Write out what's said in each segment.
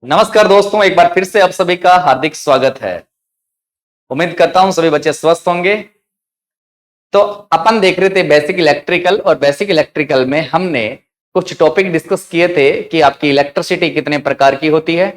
नमस्कार दोस्तों, एक बार फिर से आप सभी का हार्दिक स्वागत है। उम्मीद करता हूं सभी बच्चे स्वस्थ होंगे। तो अपन देख रहे थे बेसिक इलेक्ट्रिकल, और बेसिक इलेक्ट्रिकल में हमने कुछ टॉपिक डिस्कस किए थे कि आपकी इलेक्ट्रिसिटी कितने प्रकार की होती है,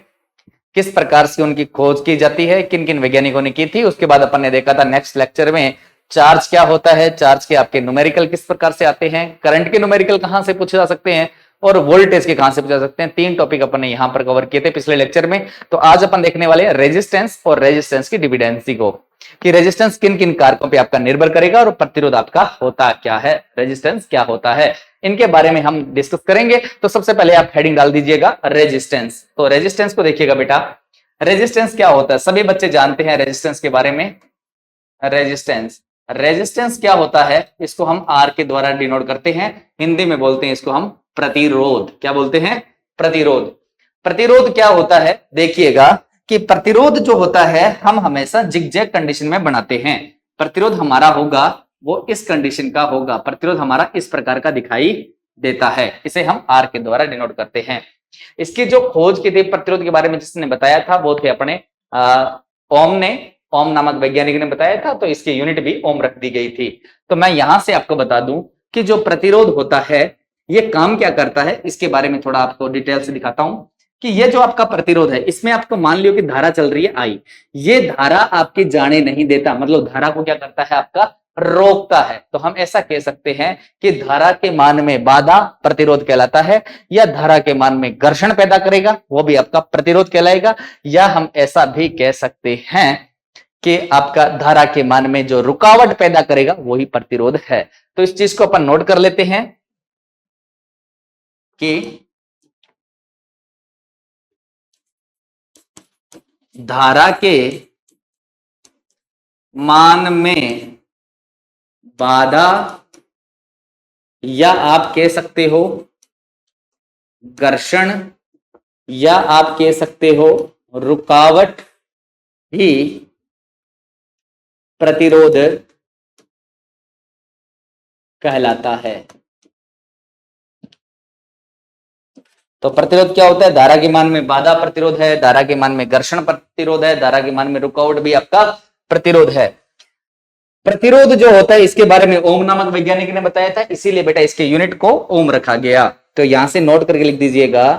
किस प्रकार से उनकी खोज की जाती है, किन किन वैज्ञानिकों ने की थी। उसके बाद अपन ने देखा था नेक्स्ट लेक्चर में चार्ज क्या होता है, चार्ज के आपके न्यूमेरिकल किस प्रकार से आते हैं, करंट के न्यूमेरिकल कहां से पूछे जा सकते हैं, और वोल्टेज के कहां से पूछा जा सकते हैं। तीन टॉपिक अपन ने यहां पर कवर किए थे पिछले लेक्चर में। तो आज अपन देखने वाले हैं रेजिस्टेंस और रेजिस्टेंस की डिपेंडेंसी को, कि रेजिस्टेंस किन किन कारकों पे आपका निर्भर करेगा और प्रतिरोध आपका होता क्या है, रेजिस्टेंस क्या होता है, इनके बारे में हम डिस्कस करेंगे। तो सबसे पहले आप हेडिंग डाल दीजिएगा रेजिस्टेंस। तो रेजिस्टेंस को देखिएगा बेटा, रेजिस्टेंस क्या होता है, सभी बच्चे जानते हैं रेजिस्टेंस के बारे में। रेजिस्टेंस रेजिस्टेंस क्या होता है, इसको हम आर के द्वारा डिनोट करते हैं, हिंदी में बोलते हैं इसको हम प्रतिरोध। क्या बोलते हैं? प्रतिरोध। प्रतिरोध क्या होता है, देखिएगा कि प्रतिरोध जो होता है हम हमेशा जिगजैग कंडीशन में बनाते हैं। प्रतिरोध हमारा होगा वो इस कंडीशन का होगा, प्रतिरोध हमारा इस प्रकार का दिखाई देता है, इसे हम आर के द्वारा डिनोट करते हैं। इसकी जो खोज की थी प्रतिरोध के बारे में जिसने बताया था वो थे अपने ओम ने, ओम नामक वैज्ञानिक ने बताया था। तो इसकी यूनिट भी ओम रख दी गई थी। तो मैं यहां से आपको बता दूं कि जो प्रतिरोध होता है ये काम क्या करता है, इसके बारे में थोड़ा आपको डिटेल से दिखाता हूं। कि ये जो आपका प्रतिरोध है इसमें आपको मान लियो कि धारा चल रही है आई, ये धारा आपकी जाने नहीं देता, मतलब धारा को क्या करता है, आपका रोकता है। तो हम ऐसा कह सकते हैं कि धारा के मान में बाधा प्रतिरोध कहलाता है, या धारा के मान में घर्षण पैदा करेगा वो भी आपका प्रतिरोध कहलाएगा, या हम ऐसा भी कह सकते हैं कि आपका धारा के मान में जो रुकावट पैदा करेगा वही प्रतिरोध है। तो इस चीज को अपन नोट कर लेते हैं कि धारा के मान में बाधा, या आप कह सकते हो घर्षण, या आप कह सकते हो रुकावट ही प्रतिरोध कहलाता है। तो प्रतिरोध क्या होता है, धारा के मान में बाधा प्रतिरोध है, धारा के मान में घर्षण प्रतिरोध है, धारा के मान में रुकावट भी आपका प्रतिरोध है। प्रतिरोध जो होता है इसके बारे में ओम नामक वैज्ञानिक ने बताया था, इसीलिए बेटा इसके यूनिट को ओम रखा गया। तो यहां से नोट करके लिख दीजिएगा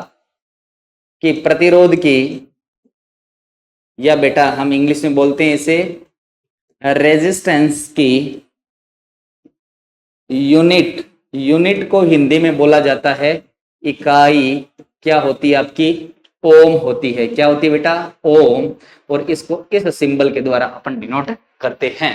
कि प्रतिरोध की, या बेटा हम इंग्लिश में बोलते हैं इसे रेजिस्टेंस की यूनिट, यूनिट को हिंदी में बोला जाता है इकाई, क्या होती है आपकी, ओम होती है। क्या होती है बेटा, ओम। और इसको इस सिंबल के द्वारा अपन डिनोट करते हैं।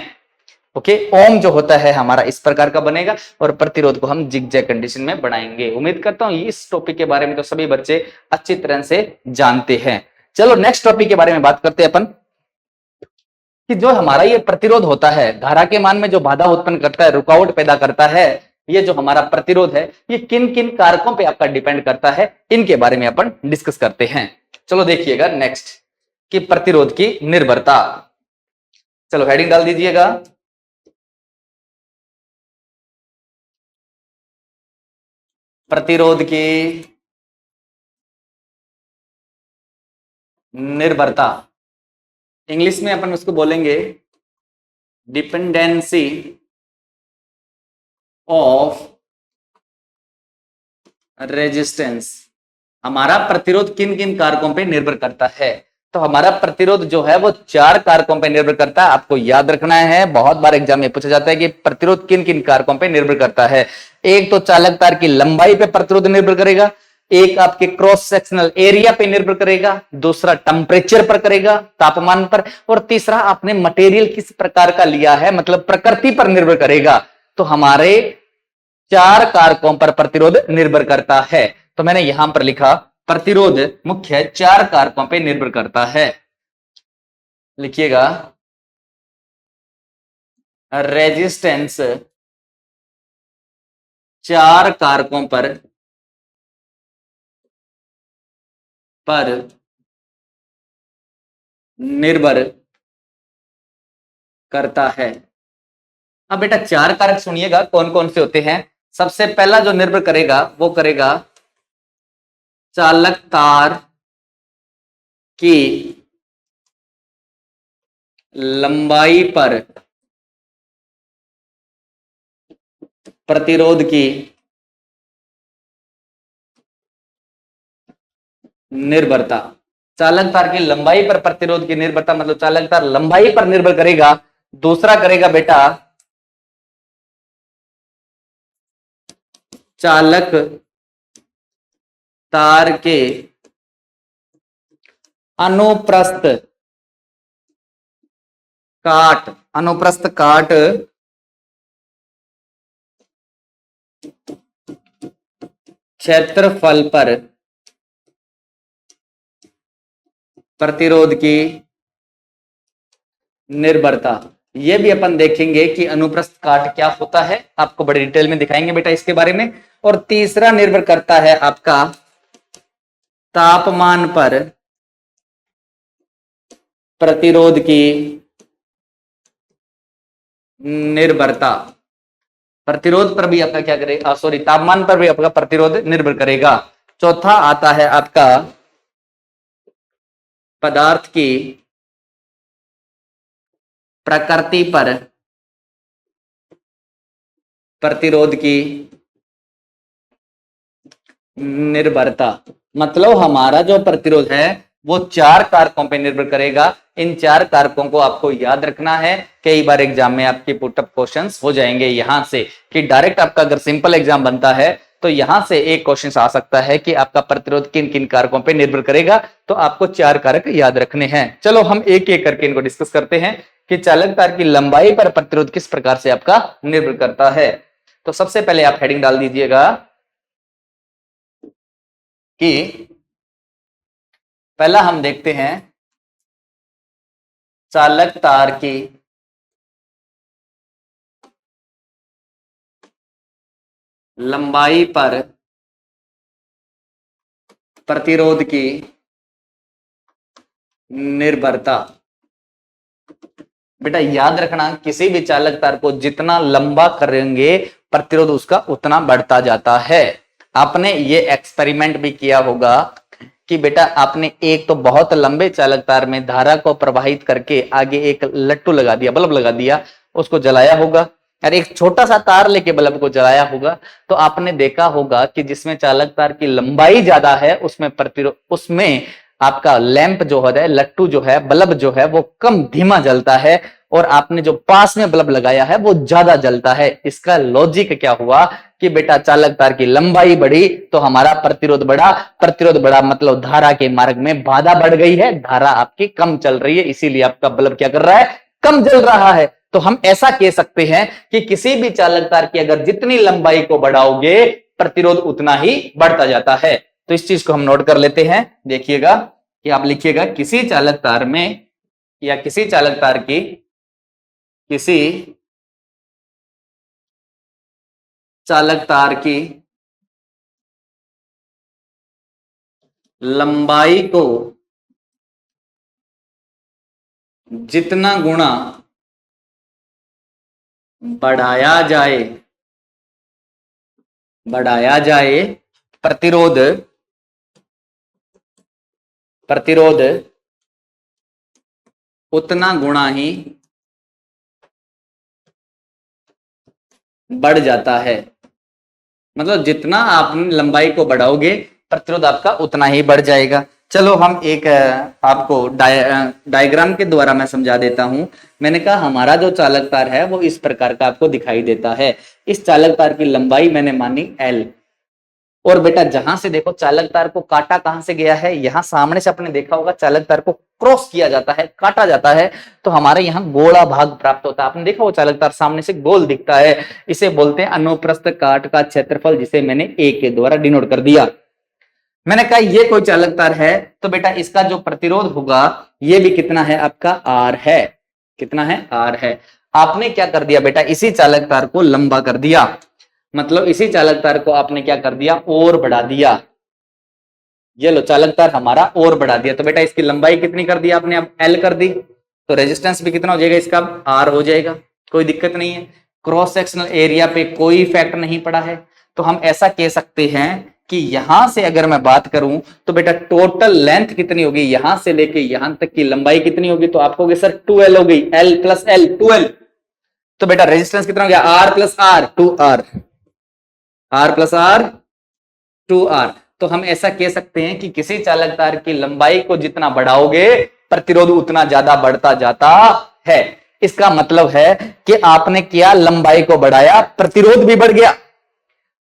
ओके, ओम जो होता है हमारा इस प्रकार का बनेगा, और प्रतिरोध को हम जिगजैग कंडीशन में बनाएंगे। उम्मीद करता हूं इस टॉपिक के बारे में तो सभी बच्चे अच्छी तरह से जानते हैं। चलो नेक्स्ट टॉपिक के बारे में बात करते हैं अपन, कि जो हमारा ये प्रतिरोध होता है धारा के मान में जो बाधा उत्पन्न करता है, रुकावट पैदा करता है, ये जो हमारा प्रतिरोध है ये किन किन कारकों पे आपका डिपेंड करता है, इनके बारे में अपन डिस्कस करते हैं। चलो देखिएगा नेक्स्ट, कि प्रतिरोध की निर्भरता। चलो हेडिंग डाल दीजिएगा प्रतिरोध की निर्भरता। इंग्लिश में अपन उसको बोलेंगे डिपेंडेंसी ऑफ रेजिस्टेंस। हमारा प्रतिरोध किन किन कारकों पे निर्भर करता है, तो हमारा प्रतिरोध जो है वो चार कारकों पे निर्भर करता है। आपको याद रखना है, बहुत बार एग्जाम में पूछा जाता है कि प्रतिरोध किन किन कारकों पे निर्भर करता है। एक तो चालक तार की लंबाई पे प्रतिरोध निर्भर करेगा, एक आपके क्रॉस सेक्शनल एरिया पे निर्भर करेगा, दूसरा टेम्परेचर पर करेगा, तापमान पर, और तीसरा आपने मटेरियल किस प्रकार का लिया है, मतलब प्रकृति पर निर्भर करेगा। तो हमारे चार कारकों पर प्रतिरोध निर्भर करता है। तो मैंने यहां पर लिखा प्रतिरोध मुख्य चार कारकों पर निर्भर करता है। लिखिएगा रेजिस्टेंस चार कारकों पर निर्भर करता है। अब बेटा चार कारक सुनिएगा कौन कौन से होते हैं। सबसे पहला जो निर्भर करेगा वो करेगा चालक तार की लंबाई पर प्रतिरोध की निर्भरता। चालक तार की लंबाई पर प्रतिरोध की निर्भरता मतलब चालक तार लंबाई पर निर्भर करेगा। दूसरा करेगा बेटा चालक तार के अनुप्रस्थ काट, अनुप्रस्थ काट क्षेत्रफल पर प्रतिरोध की निर्भरता। यह भी अपन देखेंगे कि अनुप्रस्थ काट क्या होता है, आपको बड़े डिटेल में दिखाएंगे बेटा इसके बारे में। और तीसरा निर्भर करता है आपका तापमान पर प्रतिरोध की निर्भरता। प्रतिरोध पर भी आपका क्या करेगा, सॉरी तापमान पर भी आपका प्रतिरोध निर्भर करेगा। चौथा आता है आपका पदार्थ की प्रकृति पर प्रतिरोध की निर्भरता। मतलब हमारा जो प्रतिरोध है वो चार कारकों पर निर्भर करेगा। इन चार कारकों को आपको याद रखना है। कई बार एग्जाम में आपके पुटअप क्वेश्चंस हो जाएंगे यहां से कि डायरेक्ट आपका अगर सिंपल एग्जाम बनता है तो यहां से एक क्वेश्चन आ सकता है कि आपका प्रतिरोध किन किन कारकों पर निर्भर करेगा। तो आपको चार कारक याद रखने हैं। चलो हम एक एक करके इनको डिस्कस करते हैं कि चालक तार की लंबाई पर प्रतिरोध किस प्रकार से आपका निर्भर करता है। तो सबसे पहले आप हेडिंग डाल दीजिएगा कि पहला हम देखते हैं चालक तार की लंबाई पर प्रतिरोध की निर्भरता। बेटा याद रखना किसी भी चालक तार को जितना लंबा करेंगे प्रतिरोध उसका उतना बढ़ता जाता है। आपने ये एक्सपेरिमेंट भी किया होगा कि बेटा आपने एक तो बहुत लंबे चालक तार में धारा को प्रवाहित करके आगे एक लट्टू लगा दिया, बल्ब लगा दिया, उसको जलाया होगा। और एक छोटा सा तार लेके बल्ब को जलाया होगा तो आपने देखा होगा कि जिसमें चालक तार की लंबाई ज्यादा है उसमें प्रतिरोध, उसमें आपका लैंप जो होता है, लट्टू जो है, बल्ब जो है वो कम धीमा जलता है और आपने जो पास में बल्ब लगाया है वो ज्यादा जलता है। इसका लॉजिक क्या हुआ कि बेटा चालक तार की लंबाई बढ़ी तो हमारा प्रतिरोध बढ़ा, प्रतिरोध बढ़ा मतलब धारा के मार्ग में बाधा बढ़ गई है, धारा आपकी कम चल रही है, इसीलिए आपका बल्ब क्या कर रहा है, कम जल रहा है। तो हम ऐसा कह सकते हैं कि किसी भी चालक तार की अगर जितनी लंबाई को बढ़ाओगे प्रतिरोध उतना ही बढ़ता जाता है। तो इस चीज को हम नोट कर लेते हैं। देखिएगा कि आप लिखिएगा किसी चालक तार में या किसी चालक तार की किसी चालक तार की लंबाई को जितना गुना बढ़ाया जाए प्रतिरोध उतना गुना ही बढ़ जाता है। मतलब जितना आप लंबाई को बढ़ाओगे प्रतिरोध आपका उतना ही बढ़ जाएगा। चलो हम एक आपको डायग्राम के द्वारा मैं समझा देता हूं। मैंने कहा हमारा जो चालक तार है वो इस प्रकार का आपको दिखाई देता है। इस चालक तार की लंबाई मैंने मानी L। और बेटा जहां से देखो चालक तार को काटा कहां से गया है, यहां सामने से आपने देखा होगा चालक तार को क्रॉस किया जाता है, काटा जाता है तो हमारे यहाँ गोला भाग प्राप्त होता है। आपने देखा वो चालक तार सामने से गोल दिखता है, इसे बोलते हैं अनुप्रस्थ काट का क्षेत्रफल, जिसे मैंने A के द्वारा डिनोट कर दिया। मैंने कहा ये कोई चालक तार है तो बेटा इसका जो प्रतिरोध होगा ये भी कितना है आपका R है। कितना है, R है। आपने क्या कर दिया बेटा, इसी चालक तार को लंबा कर दिया, मतलब इसी चालक तार को आपने क्या कर दिया, और बढ़ा दिया। ये लो चालक तार हमारा और बढ़ा दिया तो बेटा इसकी लंबाई कितनी कर दी आपने, अब L कर दी तो रेजिस्टेंस भी कितना हो जाएगा इसका, R हो जाएगा। कोई दिक्कत नहीं है, क्रॉस सेक्शनल एरिया पे कोई इफेक्ट नहीं पड़ा है। तो हम ऐसा कह सकते हैं कि यहां से अगर मैं बात करूं तो बेटा टोटल लेंथ कितनी होगी, यहां से लेके यहां तक की लंबाई कितनी होगी, तो आपको सर 2L हो गई, L प्लस L 2L। तो बेटा रेजिस्टेंस कितना हो गया, R plus R 2R, R plus R 2R। तो हम ऐसा कह सकते हैं कि किसी चालक तार की लंबाई को जितना बढ़ाओगे प्रतिरोध उतना ज्यादा बढ़ता जाता है। इसका मतलब है कि आपने क्या लंबाई को बढ़ाया, प्रतिरोध भी बढ़ गया।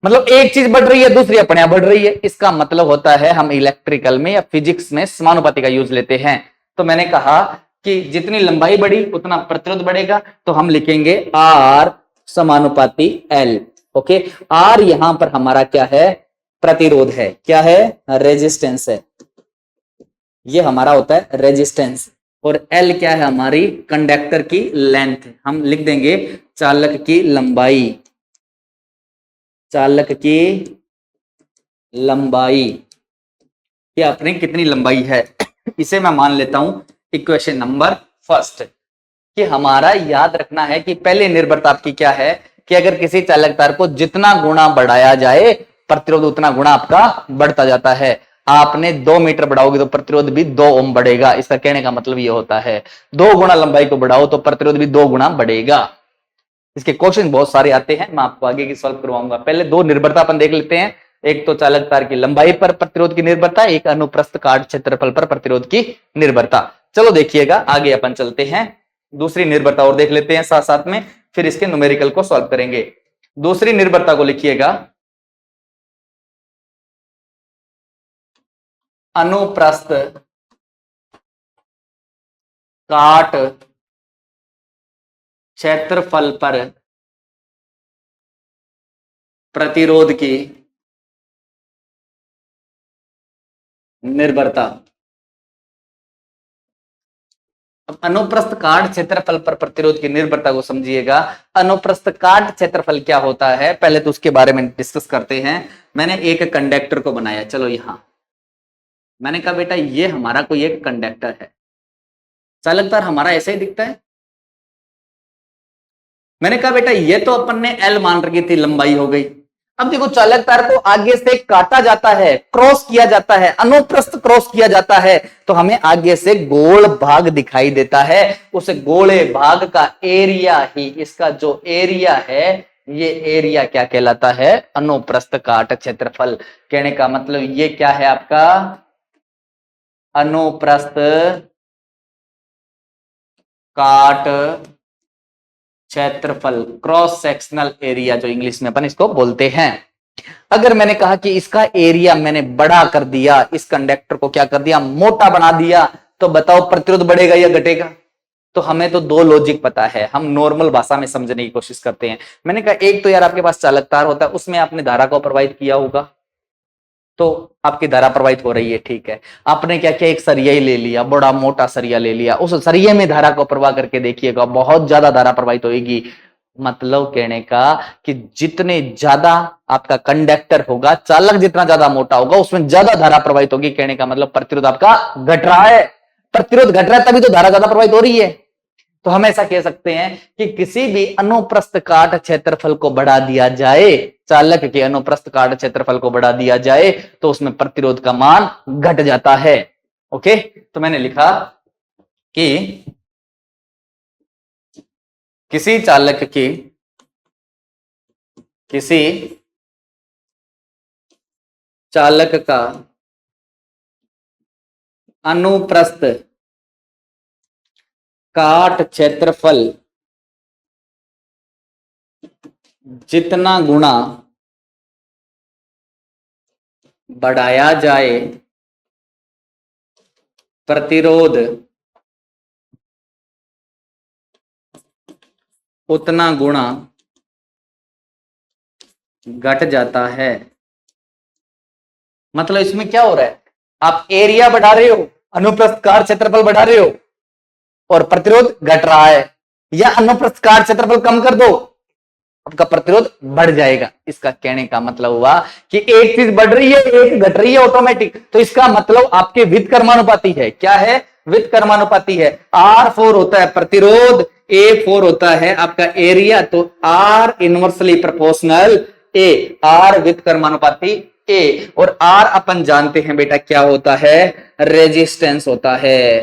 मतलब एक चीज बढ़ रही है दूसरी अपने आप बढ़ रही है। इसका मतलब होता है हम इलेक्ट्रिकल में या फिजिक्स में समानुपाती का यूज लेते हैं। तो मैंने कहा कि जितनी लंबाई बढ़ी उतना प्रतिरोध बढ़ेगा, तो हम लिखेंगे R समानुपाती L। ओके, R यहां पर हमारा क्या है, प्रतिरोध है, क्या है, रेजिस्टेंस है, ये हमारा होता है रेजिस्टेंस। और L क्या है, हमारी कंडक्टर की लेंथ। हम लिख देंगे चालक की लंबाई, चालक की लंबाई कि अपनी कितनी लंबाई है। इसे मैं मान लेता हूं इक्वेशन नंबर फर्स्ट। कि हमारा याद रखना है कि पहले निर्भरता आपकी क्या है कि अगर किसी चालक तार को जितना गुना बढ़ाया जाए प्रतिरोध उतना गुना आपका बढ़ता जाता है। आपने 2 मीटर बढ़ाओगे तो प्रतिरोध भी 2 ओम बढ़ेगा। इसका कहने का मतलब यह होता है 2 गुना लंबाई को बढ़ाओ तो प्रतिरोध भी 2 गुना बढ़ेगा। इसके क्वेश्चन बहुत सारे आते हैं, मैं आपको आगे की सॉल्व करवाऊंगा। पहले 2 निर्भरता अपन देख लेते हैं। एक तो चालक तार की लंबाई पर प्रतिरोध की निर्भरता, एक अनुप्रस्थ काट क्षेत्रफल पर प्रतिरोध की निर्भरता। चलो देखिएगा आगे अपन चलते हैं, दूसरी निर्भरता और देख लेते हैं साथ साथ में, फिर इसके न्यूमेरिकल को सॉल्व करेंगे। दूसरी निर्भरता को लिखिएगा अनुप्रस्थ काट क्षेत्रफल पर प्रतिरोध की निर्भरता। अब अनुप्रस्थ काट क्षेत्रफल पर प्रतिरोध की निर्भरता को समझिएगा। अनुप्रस्थ काट क्षेत्रफल क्या होता है पहले तो उसके बारे में डिस्कस करते हैं। मैंने एक कंडक्टर को बनाया, चलो यहां मैंने कहा बेटा ये हमारा कोई एक कंडक्टर है, चालक तार हमारा ऐसे ही दिखता है। मैंने कहा बेटा ये तो अपन ने L मान रखी थी, लंबाई हो गई। अब देखो चालक तार को आगे से काटा जाता है, क्रॉस किया जाता है, अनुप्रस्थ क्रॉस किया जाता है, तो हमें आगे से गोल भाग दिखाई देता है। उस गोले भाग का एरिया ही, इसका जो एरिया है ये एरिया क्या कहलाता है, अनुप्रस्थ काट क्षेत्रफल। कहने का मतलब ये क्या है आपका अनुप्रस्थ काट क्षेत्रफल, क्रॉस सेक्शनल एरिया जो इंग्लिश में अपन इसको बोलते हैं। अगर मैंने कहा कि इसका एरिया मैंने बड़ा कर दिया, इस कंडक्टर को क्या कर दिया, मोटा बना दिया, तो बताओ प्रतिरोध बढ़ेगा या घटेगा। तो हमें तो 2 लॉजिक पता है, हम नॉर्मल भाषा में समझने की कोशिश करते हैं। मैंने कहा एक तो यार आपके पास चालक तार होता है, उसमें आपने धारा को प्रवाहित किया होगा, तो आपकी धारा प्रवाहित हो रही है, ठीक है। आपने क्या किया, एक सरिया ही ले लिया, बड़ा मोटा सरिया ले लिया, उस सरिये में धारा को प्रवाह करके देखिएगा बहुत ज्यादा धारा प्रवाहित होगी। मतलब कहने का कि जितने ज्यादा आपका कंडक्टर होगा, चालक जितना ज्यादा मोटा होगा उसमें ज्यादा धारा प्रवाहित होगी। कहने का मतलब प्रतिरोध आपका घट रहा है, प्रतिरोध घट रहा है तभी तो धारा ज्यादा प्रवाहित हो रही है। तो हम ऐसा कह सकते हैं कि किसी भी अनुप्रस्थ काट क्षेत्रफल को बढ़ा दिया जाए, चालक के अनुप्रस्थ काट क्षेत्रफल को बढ़ा दिया जाए तो उसमें प्रतिरोध का मान घट जाता है। ओके, तो मैंने लिखा कि किसी चालक का अनुप्रस्थ काट क्षेत्रफल जितना गुना बढ़ाया जाए प्रतिरोध उतना गुना घट जाता है। मतलब इसमें क्या हो रहा है, आप एरिया बढ़ा रहे हो, अनुप्रस्थ काट क्षेत्रफल बढ़ा रहे हो और प्रतिरोध घट रहा है, या अनुप्रस्थ काट क्षेत्रफल कम कर दो, आपका प्रतिरोध बढ़ जाएगा। इसका कहने का मतलब हुआ कि एक चीज बढ़ रही है एक घट रही है ऑटोमेटिक, तो इसका मतलब आपके व्युत्क्रमानुपाती है। क्या है, व्युत्क्रमानुपाती है। R4 होता है प्रतिरोध, A4 होता है आपका एरिया, तो R inversely proportional A, R व्युत्क्रमानुपाती ए, और आर अपन जानते हैं बेटा क्या होता है, रेजिस्टेंस होता है।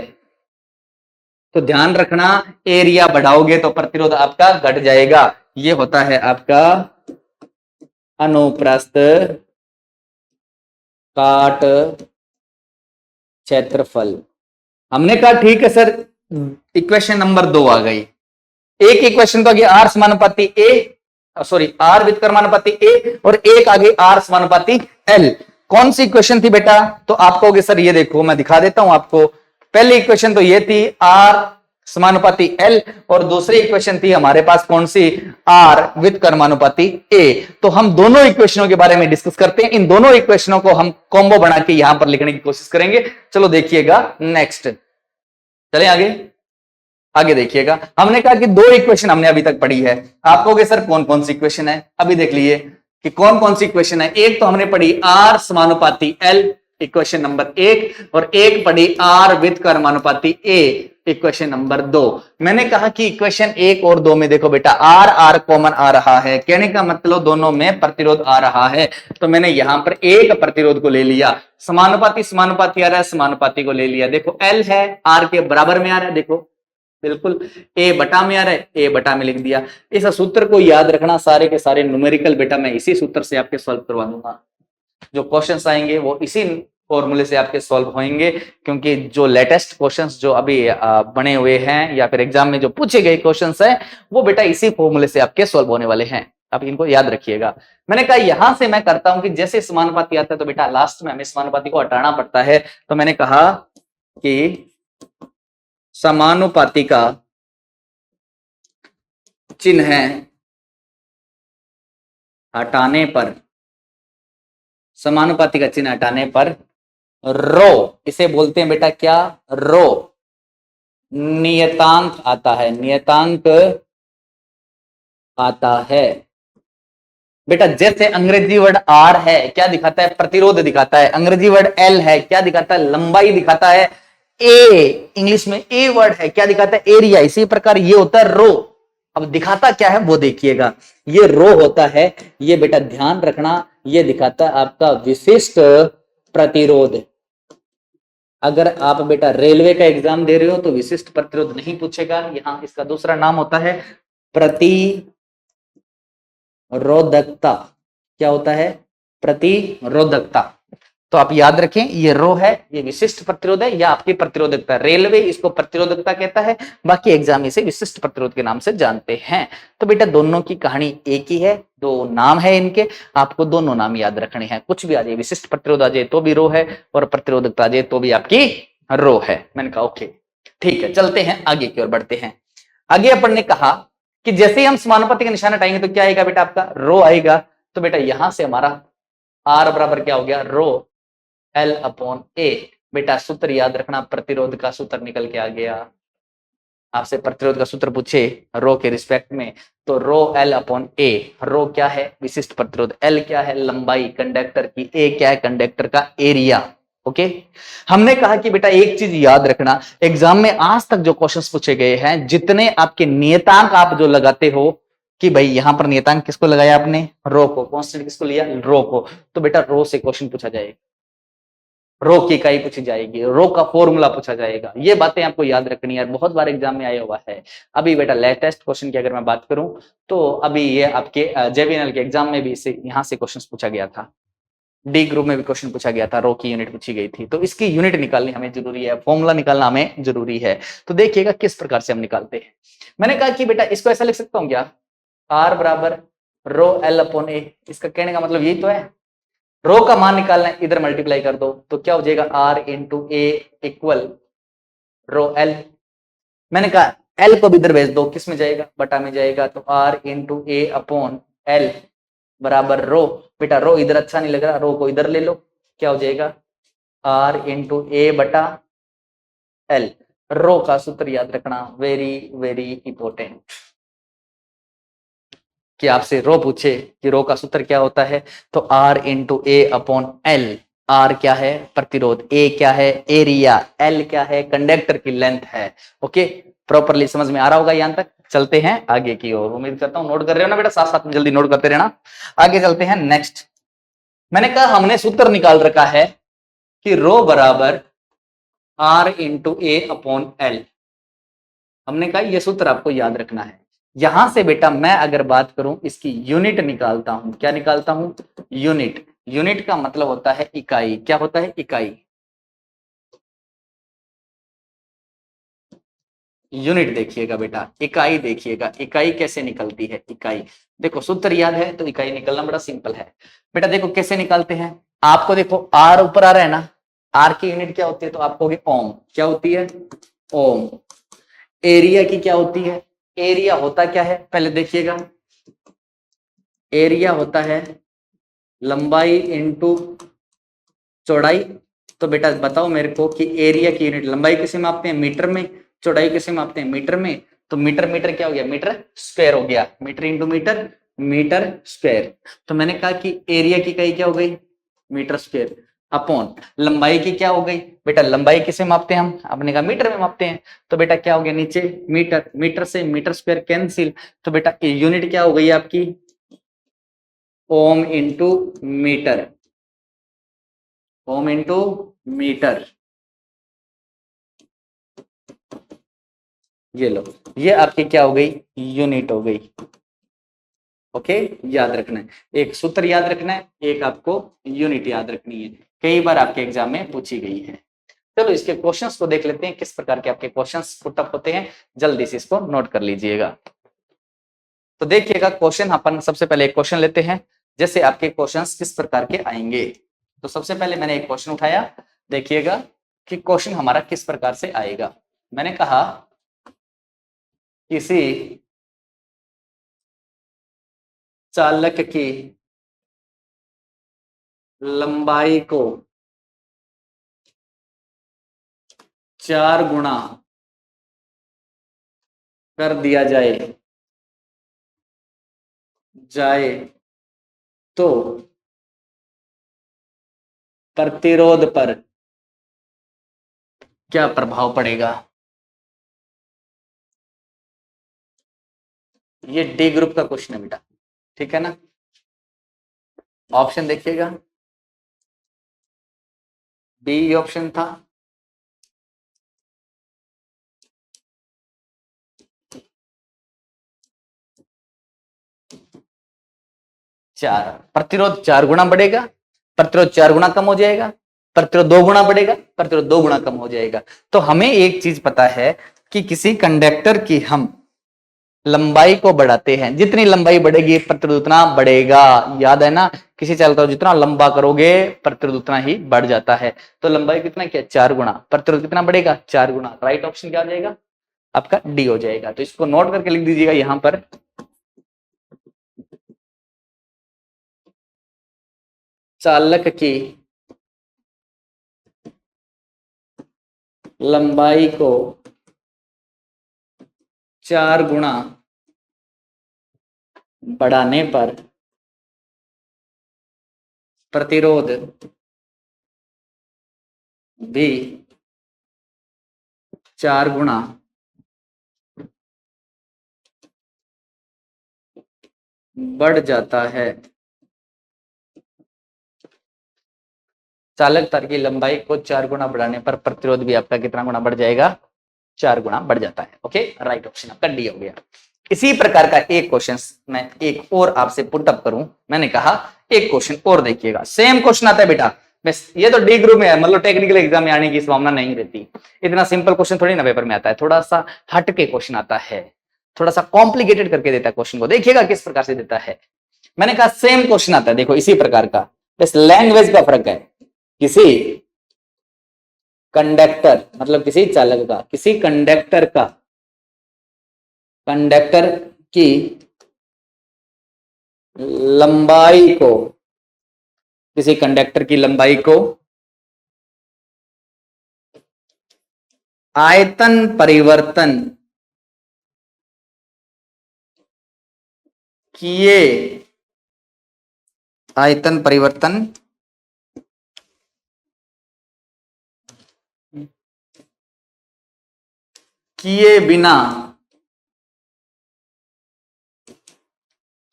तो ध्यान रखना, एरिया बढ़ाओगे तो प्रतिरोध आपका घट जाएगा। ये होता है आपका अनुप्रस्थ काट क्षेत्रफल। हमने कहा ठीक है सर, इक्वेशन नंबर 2 आ गई। एक इक्वेशन तो आ गई आर समानुपाती ए, सॉरी आर व्युत्क्रमानुपाती ए, और एक आ गई आर समानुपाती एल। कौन सी इक्वेशन थी बेटा? तो आप कहोगे सर ये देखो मैं दिखा देता हूं आपको। पहली इक्वेशन तो ये थी आर समानुपाती एल, और दूसरी इक्वेशन थी हमारे पास कौन सी, आर व्युत्क्रमानुपाती ए। तो हम दोनों इक्वेशनों के बारे में डिस्कस करते हैं। इन दोनों इक्वेशनों को हम कॉम्बो बना के यहां पर लिखने की कोशिश करेंगे। चलो देखिएगा नेक्स्ट, चले आगे। आगे देखिएगा, हमने कहा कि 2 इक्वेशन हमने अभी तक पढ़ी है। आप कहोगे सर कौन कौन सी इक्वेशन है? अभी देख लीजिए कि कौन कौन सी इक्वेशन है। एक तो हमने पढ़ी आर समानुपाती एल, इक्वेशन नंबर 1, और एक पढ़ी आर व्युत्क्रमानुपाती ए, इक्वेशन नंबर 2। मैंने कहा कि इक्वेशन 1 और 2 में देखो बेटा आर आर कॉमन आ रहा है, कहने का मतलब दोनों में प्रतिरोध आ रहा है। तो मैंने यहां पर एक प्रतिरोध को ले लिया, समानुपाती समानुपाती आ रहा है, समानुपाती को ले लिया। देखो एल है, आर के बराबर में आ रहा है, देखो बिल्कुल ए बटा में आ रहा है, ए बटा में लिख दिया। इस सूत्र को याद रखना, सारे के सारे न्यूमेरिकल बेटा मैं इसी सूत्र से आपके सॉल्व करवा दूंगा। जो क्वेश्चंस आएंगे वो इसी फॉर्मूले से आपके सॉल्व होंगे, क्योंकि जो लेटेस्ट क्वेश्चंस जो अभी बने हुए हैं या फिर एग्जाम में जो पूछे गए क्वेश्चंस हैं वो बेटा इसी फॉर्मूले से आपके सॉल्व होने वाले हैं। अब इनको याद रखिएगा। मैंने कहा यहां से मैं करता हूं कि जैसे समानुपाती आता है तो बेटा लास्ट में हमें समानुपाती को हटाना पड़ता है। तो मैंने कहा कि समानुपाती का चिन्ह हटाने पर, समानुपाती का चिन्ह हटाने पर रो, इसे बोलते हैं बेटा क्या, रो नियतांक आता है, नियतांक आता है। बेटा जैसे अंग्रेजी वर्ड आर है क्या दिखाता है, प्रतिरोध दिखाता है। अंग्रेजी वर्ड एल है क्या दिखाता है, लंबाई दिखाता है। ए इंग्लिश में ए वर्ड है क्या दिखाता है, एरिया। इसी प्रकार ये होता है रो। अब दिखाता क्या है वो देखिएगा, ये रो होता है, ये बेटा ध्यान रखना, ये दिखाता है आपका विशिष्ट प्रतिरोध। अगर आप बेटा रेलवे का एग्जाम दे रहे हो तो विशिष्ट प्रतिरोध नहीं पूछेगा, यहां इसका दूसरा नाम होता है प्रतिरोधकता। क्या होता है, प्रतिरोधकता। तो आप याद रखें ये रो है, ये विशिष्ट प्रतिरोध है या आपकी प्रतिरोधकता। रेलवे इसको प्रतिरोधकता कहता है, बाकी एग्जाम इसे विशिष्ट प्रतिरोध के नाम से जानते हैं। तो बेटा दोनों की कहानी एक ही है, 2 नाम है इनके, आपको दोनों नाम याद रखने हैं। कुछ भी आ जाए, विशिष्ट प्रतिरोध आ जाए तो भी रो है, और प्रतिरोधकता आ जाए तो भी आपकी रो है। मैंने कहा ओके ठीक है, चलते हैं आगे की ओर बढ़ते हैं। आगे अपन ने कहा कि जैसे ही हम समानुपाती का निशान हटाएंगे तो क्या आएगा बेटा, आपका रो आएगा। तो बेटा यहां से हमारा आर बराबर क्या हो गया, रो एल अपॉन ए। बेटा सूत्र याद रखना, प्रतिरोध का सूत्र निकल के आ गया। आपसे प्रतिरोध का सूत्र पूछे रो के रिस्पेक्ट में तो रो एल अपॉन ए। रो क्या है, विशिष्ट प्रतिरोध, एल क्या है, लंबाई कंडक्टर की, ए क्या है, कंडक्टर का एरिया। ओके, हमने कहा कि बेटा एक चीज याद रखना, एग्जाम में आज तक जो क्वेश्चंस पूछे गए हैं, जितने आपके नियतांक आप जो लगाते हो कि भाई यहां पर नियतांक किसको लगाया आपने, रो को, कांस्टेंट किसको लिया, रो को, तो बेटा रो से क्वेश्चन पूछा जाएगा, रो की इकाई पूछी जाएगी, रो का फॉर्मूला पूछा जाएगा। ये बातें आपको याद रखनी है, बहुत बार एग्जाम में आया हुआ है। अभी बेटा लेटेस्ट क्वेश्चन की अगर मैं बात करूं तो अभी ये आपके जेवीएनएल के एग्जाम में भी इसे यहां से क्वेश्चन पूछा गया था, डी ग्रुप में भी क्वेश्चन पूछा गया था, रो की यूनिट पूछी गई थी। तो इसकी यूनिट निकालनी हमें जरूरी है, फॉर्मूला निकालना हमें जरूरी है। तो देखिएगा किस प्रकार से हम निकालते हैं। मैंने कहा कि बेटा इसको ऐसा लिख सकता हूं क्या, आर बराबर रो एल अपॉन ए। इसका कहने का मतलब यही तो है, रो का मान निकालना है, इधर मल्टीप्लाई कर दो तो क्या हो जाएगा, R into A equal rho L. मैंने कहा एल को भी इधर भेज दो, किस में जाएगा, बटा में जाएगा, तो R into A upon L बराबर रो। बेटा रो इधर अच्छा नहीं लग रहा, रो को इधर ले लो, क्या हो जाएगा, आर इंटू ए बटा एल। रो का सूत्र याद रखना, वेरी वेरी इंपॉर्टेंट, कि आपसे रो पूछे कि रो का सूत्र क्या होता है, तो R into A upon L. R क्या है, प्रतिरोध, ए क्या है, एरिया, एल क्या है, कंडक्टर की लेंथ है। ओके, प्रॉपरली समझ में आ रहा होगा यहां तक। चलते हैं आगे की ओर, उम्मीद करता हूं नोट कर रहे हो ना बेटा, साथ साथ में जल्दी नोट करते रहना। आगे चलते हैं नेक्स्ट। मैंने कहा हमने सूत्र निकाल रखा है कि रो बराबर R into A upon L. हमने कहा यह सूत्र आपको याद रखना है। यहां से बेटा मैं अगर बात करूं इसकी यूनिट निकालता हूं, क्या निकालता हूं? यूनिट। यूनिट का मतलब होता है इकाई। क्या होता है? इकाई। यूनिट देखिएगा बेटा, इकाई देखिएगा, इकाई कैसे निकलती है? इकाई देखो, सूत्र याद है तो इकाई निकलना बड़ा सिंपल है बेटा। देखो कैसे निकालते हैं। आपको देखो आर ऊपर आ रहा है ना, आर की यूनिट क्या होती है? तो आपको ओम। क्या होती है? ओम। एरिया की क्या होती है? एरिया होता क्या है पहले देखिएगा। एरिया होता है लंबाई इंटू चौड़ाई। तो बेटा बताओ मेरे को कि एरिया की यूनिट लंबाई किसे मापते हैं? मीटर में। चौड़ाई किसे मापते हैं? मीटर में। तो मीटर मीटर क्या हो गया? मीटर स्क्वायर हो गया। Metre into metre, metre square. तो मैंने कहा कि एरिया की इकाई क्या हो गई? Metre square. अपॉन लंबाई की क्या हो गई? बेटा लंबाई किसे मापते हैं हम? आपने कहा मीटर में मापते हैं। तो बेटा क्या हो गया? नीचे मीटर, मीटर से मीटर स्क्वायर कैंसिल। तो बेटा यूनिट क्या हो गई आपकी? Ohm into metre. Ohm into metre. ये लो, ये आपकी क्या हो गई? यूनिट हो गई। ओके, याद रखना है, एक सूत्र याद रखना है, एक आपको यूनिट याद रखनी है। कई बार आपके एग्जाम में पूछी गई है। चलो इसके क्वेश्चंस को देख लेते हैं, किस प्रकार के आपके क्वेश्चंस पुटअप होते हैं। जल्दी से इसको नोट कर लीजिएगा। तो देखिएगा क्वेश्चन, अपन सबसे पहले एक क्वेश्चन लेते हैं, जैसे आपके क्वेश्चंस किस प्रकार के आएंगे। तो सबसे पहले मैंने एक क्वेश्चन उठाया, देखिएगा कि क्वेश्चन हमारा किस प्रकार से आएगा। मैंने कहा किसी चालक की लंबाई को 4 गुना कर दिया जाए जाए तो प्रतिरोध पर क्या प्रभाव पड़ेगा? ये डी ग्रुप का क्वेश्चन है बेटा, ठीक है ना। ऑप्शन देखिएगा, बी ऑप्शन था, चार। प्रतिरोध 4 गुना बढ़ेगा, प्रतिरोध 4 गुना कम हो जाएगा, प्रतिरोध 2 गुना बढ़ेगा, प्रतिरोध 2 गुना कम हो जाएगा। तो हमें एक चीज पता है कि किसी कंडक्टर की हम लंबाई को बढ़ाते हैं, जितनी लंबाई बढ़ेगी प्रतिरोध उतना बढ़ेगा। याद है ना, किसी चाल को जितना लंबा करोगे प्रतिरोध उतना ही बढ़ जाता है। तो लंबाई कितना क्या? 4 गुना। प्रतिरोध कितना बढ़ेगा? 4 गुना। राइट ऑप्शन क्या हो जाएगा? आपका डी हो जाएगा। तो इसको नोट करके लिख दीजिएगा यहां पर, चालक की लंबाई को 4 गुना बढ़ाने पर प्रतिरोध भी 4 गुना बढ़ जाता है। चालक तार की लंबाई को 4 गुना बढ़ाने पर प्रतिरोध भी आपका कितना गुना बढ़ जाएगा? 4 गुना बढ़ जाता है। ओके, राइट ऑप्शन आपका डी हो गया। इसी प्रकार का एक क्वेश्चन मैं एक और आपसे पुटअप करूं। मैंने कहा एक क्वेश्चन और देखिएगा, सेम क्वेश्चन आता है बेटा। ये तो डी ग्रुप में है, मतलब टेक्निकल एग्जाम में आने की संभावना नहीं रहती। इतना सिंपल क्वेश्चन थोड़ी ना पेपर में आता है, थोड़ा सा हट के क्वेश्चन आता है, थोड़ा सा कॉम्प्लिकेटेड करके देता है क्वेश्चन को। देखिएगा किस प्रकार से देता है। मैंने कहा सेम क्वेश्चन आता है, देखो इसी प्रकार का, बस लैंग्वेज का फर्क है। किसी कंडक्टर, मतलब किसी चालक का, किसी कंडक्टर का, कंडक्टर की लंबाई को, किसी कंडक्टर की लंबाई को आयतन परिवर्तन किए, आयतन परिवर्तन किए बिना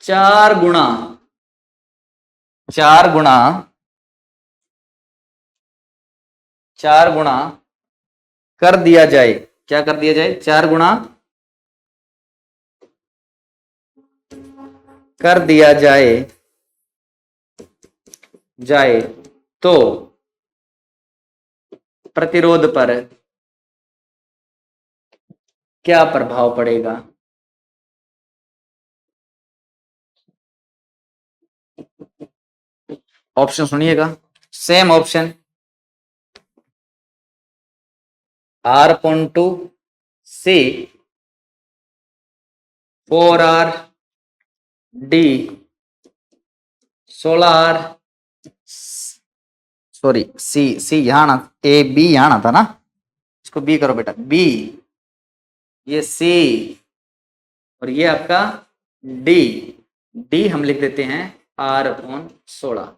4 गुना 4 गुणा 4 गुणा कर दिया जाए, क्या कर दिया जाए, 4 गुणा कर दिया जाए जाए तो प्रतिरोध पर क्या प्रभाव पड़ेगा। ऑप्शन सुनिएगा, same option, R/2 C 4R D 16R, sorry C यहां ना, ए बी यहां ना था ना, इसको बी करो बेटा, बी, ये सी और ये आपका डी, डी हम लिख देते हैं R/16।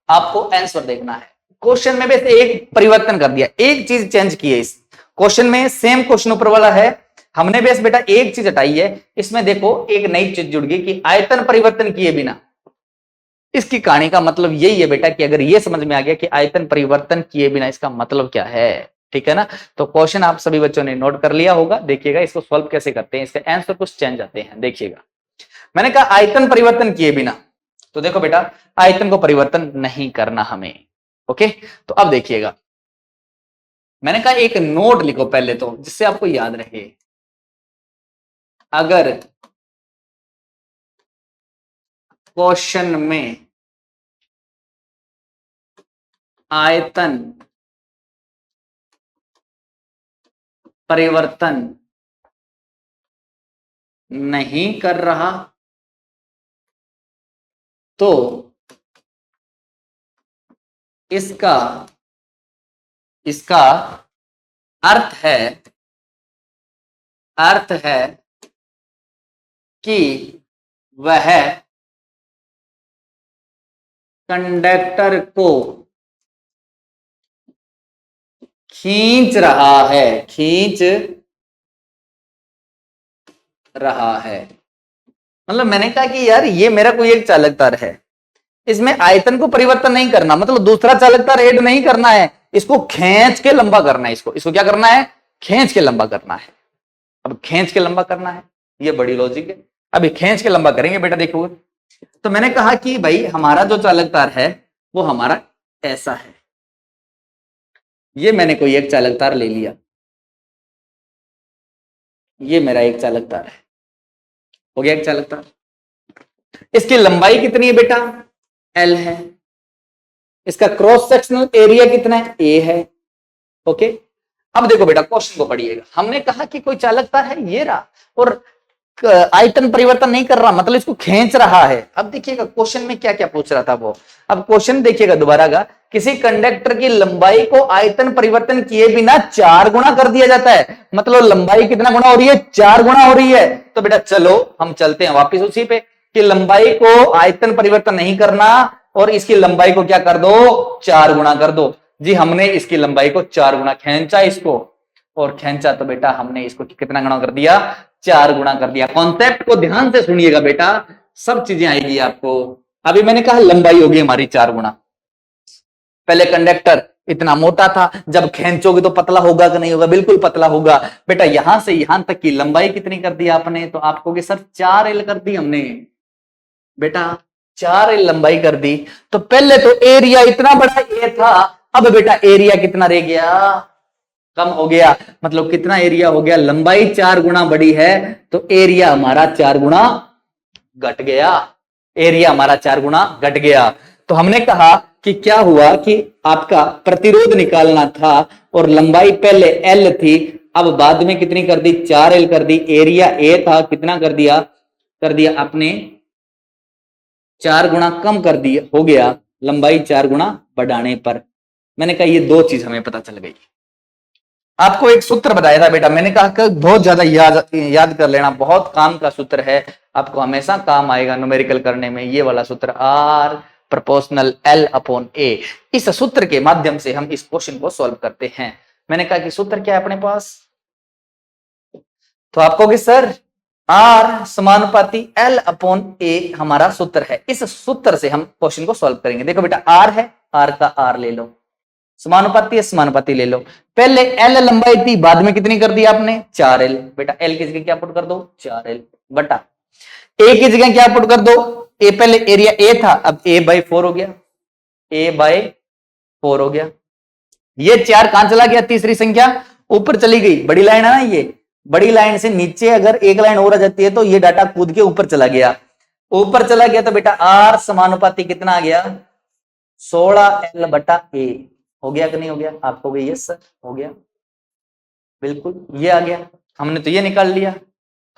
आपको आंसर देखना है, क्वेश्चन में बस एक परिवर्तन कर दिया, एक चीज चेंज की है। इस क्वेश्चन में सेम क्वेश्चन ऊपर वाला है, हमने बस बेटा एक चीज हटाई है, इसमें देखो एक नई चीज जुड़ गई कि आयतन परिवर्तन किए बिना। इसकी कहानी का मतलब यही है बेटा कि अगर ये समझ में आ गया कि आयतन परिवर्तन किए बिना इसका मतलब क्या है, ठीक है ना। तो क्वेश्चन आप सभी बच्चों ने नोट कर लिया होगा, देखिएगा इसको सॉल्व कैसे करते हैं, इसके आंसर कुछ चेंज आते हैं, देखिएगा। मैंने कहा आयतन परिवर्तन किए बिना, तो देखो बेटा आयतन को परिवर्तन नहीं करना हमें, ओके। तो अब देखिएगा, मैंने कहा एक नोट लिखो पहले तो, जिससे आपको याद रहे। अगर क्वेश्चन में आयतन परिवर्तन नहीं कर रहा तो इसका इसका अर्थ है कि वह कंडक्टर को खींच रहा है। मतलब मैंने कहा कि यार ये मेरा कोई एक चालक तार है, इसमें आयतन को परिवर्तन नहीं करना, मतलब दूसरा चालक तार ऐड नहीं करना है, इसको खींच के लंबा करना है, इसको क्या करना है, खींच के लंबा करना है। अब खींच के लंबा करना है, ये बड़ी लॉजिक है। अभी खींच के लंबा करेंगे बेटा, देखो। तो मैंने कहा कि भाई हमारा जो चालक तार है वो हमारा ऐसा है, ये मैंने कोई एक चालक तार ले लिया, ये मेरा एक चालक तार है, हो गया एक चालक तार। इसकी लंबाई कितनी है बेटा, L है। इसका क्रॉस सेक्शनल एरिया कितना है, A है, ओके। अब देखो बेटा क्वेश्चन को पढ़िएगा, हमने कहा कि कोई चालक तार है ये रहा, और आयतन परिवर्तन नहीं कर रहा, मतलब इसको खींच रहा है। अब देखिएगा क्वेश्चन में क्या क्या पूछ रहा था वो, अब क्वेश्चन देखिएगा दोबारा का, किसी कंडक्टर की लंबाई को आयतन परिवर्तन किए बिना 4 गुना कर दिया जाता है, मतलब लंबाई कितना गुना हो रही है, 4 गुना हो रही है। तो बेटा चलो हम चलते हैं वापिस उसी पे, कि लंबाई को आयतन परिवर्तन नहीं करना और इसकी लंबाई को क्या कर दो, 4 गुना कर दो। जी हमने इसकी लंबाई को 4 गुना खींचा इसको, और खींचा तो बेटा हमने इसको कितना गुना कर दिया, 4 गुना कर दिया। कॉन्सेप्ट को ध्यान से सुनिएगा बेटा, सब चीजें आएगी आपको। अभी मैंने कहा लंबाई होगी हमारी 4 गुना, पहले कंडक्टर इतना मोटा था, जब खींचोगे तो पतला होगा कि नहीं होगा, बिल्कुल पतला होगा। बेटा यहां से यहां तक की लंबाई कितनी कर दी आपने, तो आपको सर 4L कर दी हमने बेटा, 4L लंबाई कर दी। तो पहले तो एरिया इतना बड़ा ए था, अब बेटा एरिया कितना रह गया, कम हो गया। मतलब कितना एरिया हो गया, लंबाई 4 गुना बड़ी है तो एरिया हमारा 4 गुना घट गया, एरिया हमारा 4 गुना घट गया। तो हमने कहा कि क्या हुआ कि आपका प्रतिरोध निकालना था और लंबाई पहले L थी, अब बाद में कितनी कर दी, 4L कर दी। एरिया A था, कितना कर दिया आपने 4 गुना कम कर दिया, हो गया लंबाई 4 गुना बढ़ाने पर। मैंने कहा ये दो चीज हमें पता चल गई। आपको एक सूत्र बताया था बेटा, मैंने कहा कि बहुत ज्यादा याद कर लेना, बहुत काम का सूत्र है, आपको हमेशा काम आएगा न्यूमेरिकल करने में, ये वाला सूत्र R प्रोपोर्शनल L/A। इस सूत्र के माध्यम से हम इस क्वेश्चन को सॉल्व करते हैं। मैंने कहा कि सूत्र क्या है अपने पास, तो आपको कि सर आर समानुपाती एल अपॉन ए हमारा सूत्र है। इस सूत्र से हम क्वेश्चन को सॉल्व करेंगे। देखो बेटा आर है, आर का आर ले लो, समानुपाती है, समानुपाती ले लो। पहले एल लंबाई थी, बाद में कितनी कर दी आपने 4l। बेटा एल की जगह क्या पुट कर दो 4l बटा ए की जगह क्या पुट कर दो, ए पहले एरिया ए था, अब a बाई 4 हो गया, a बाई 4 हो गया। ये 4 कहां चला गया, तीसरी संख्या ऊपर चली गई, बड़ी लाइन है ना, ये बड़ी लाइन से नीचे अगर एक लाइन और आ जाती है तो ये डाटा कूद के ऊपर चला गया, ऊपर चला गया तो बेटा आर समानुपाती कितना आ गया 16l बटा ए। हो गया कि नहीं हो गया, आपको भी यस हो गया, बिल्कुल ये आ गया। हमने तो ये निकाल लिया,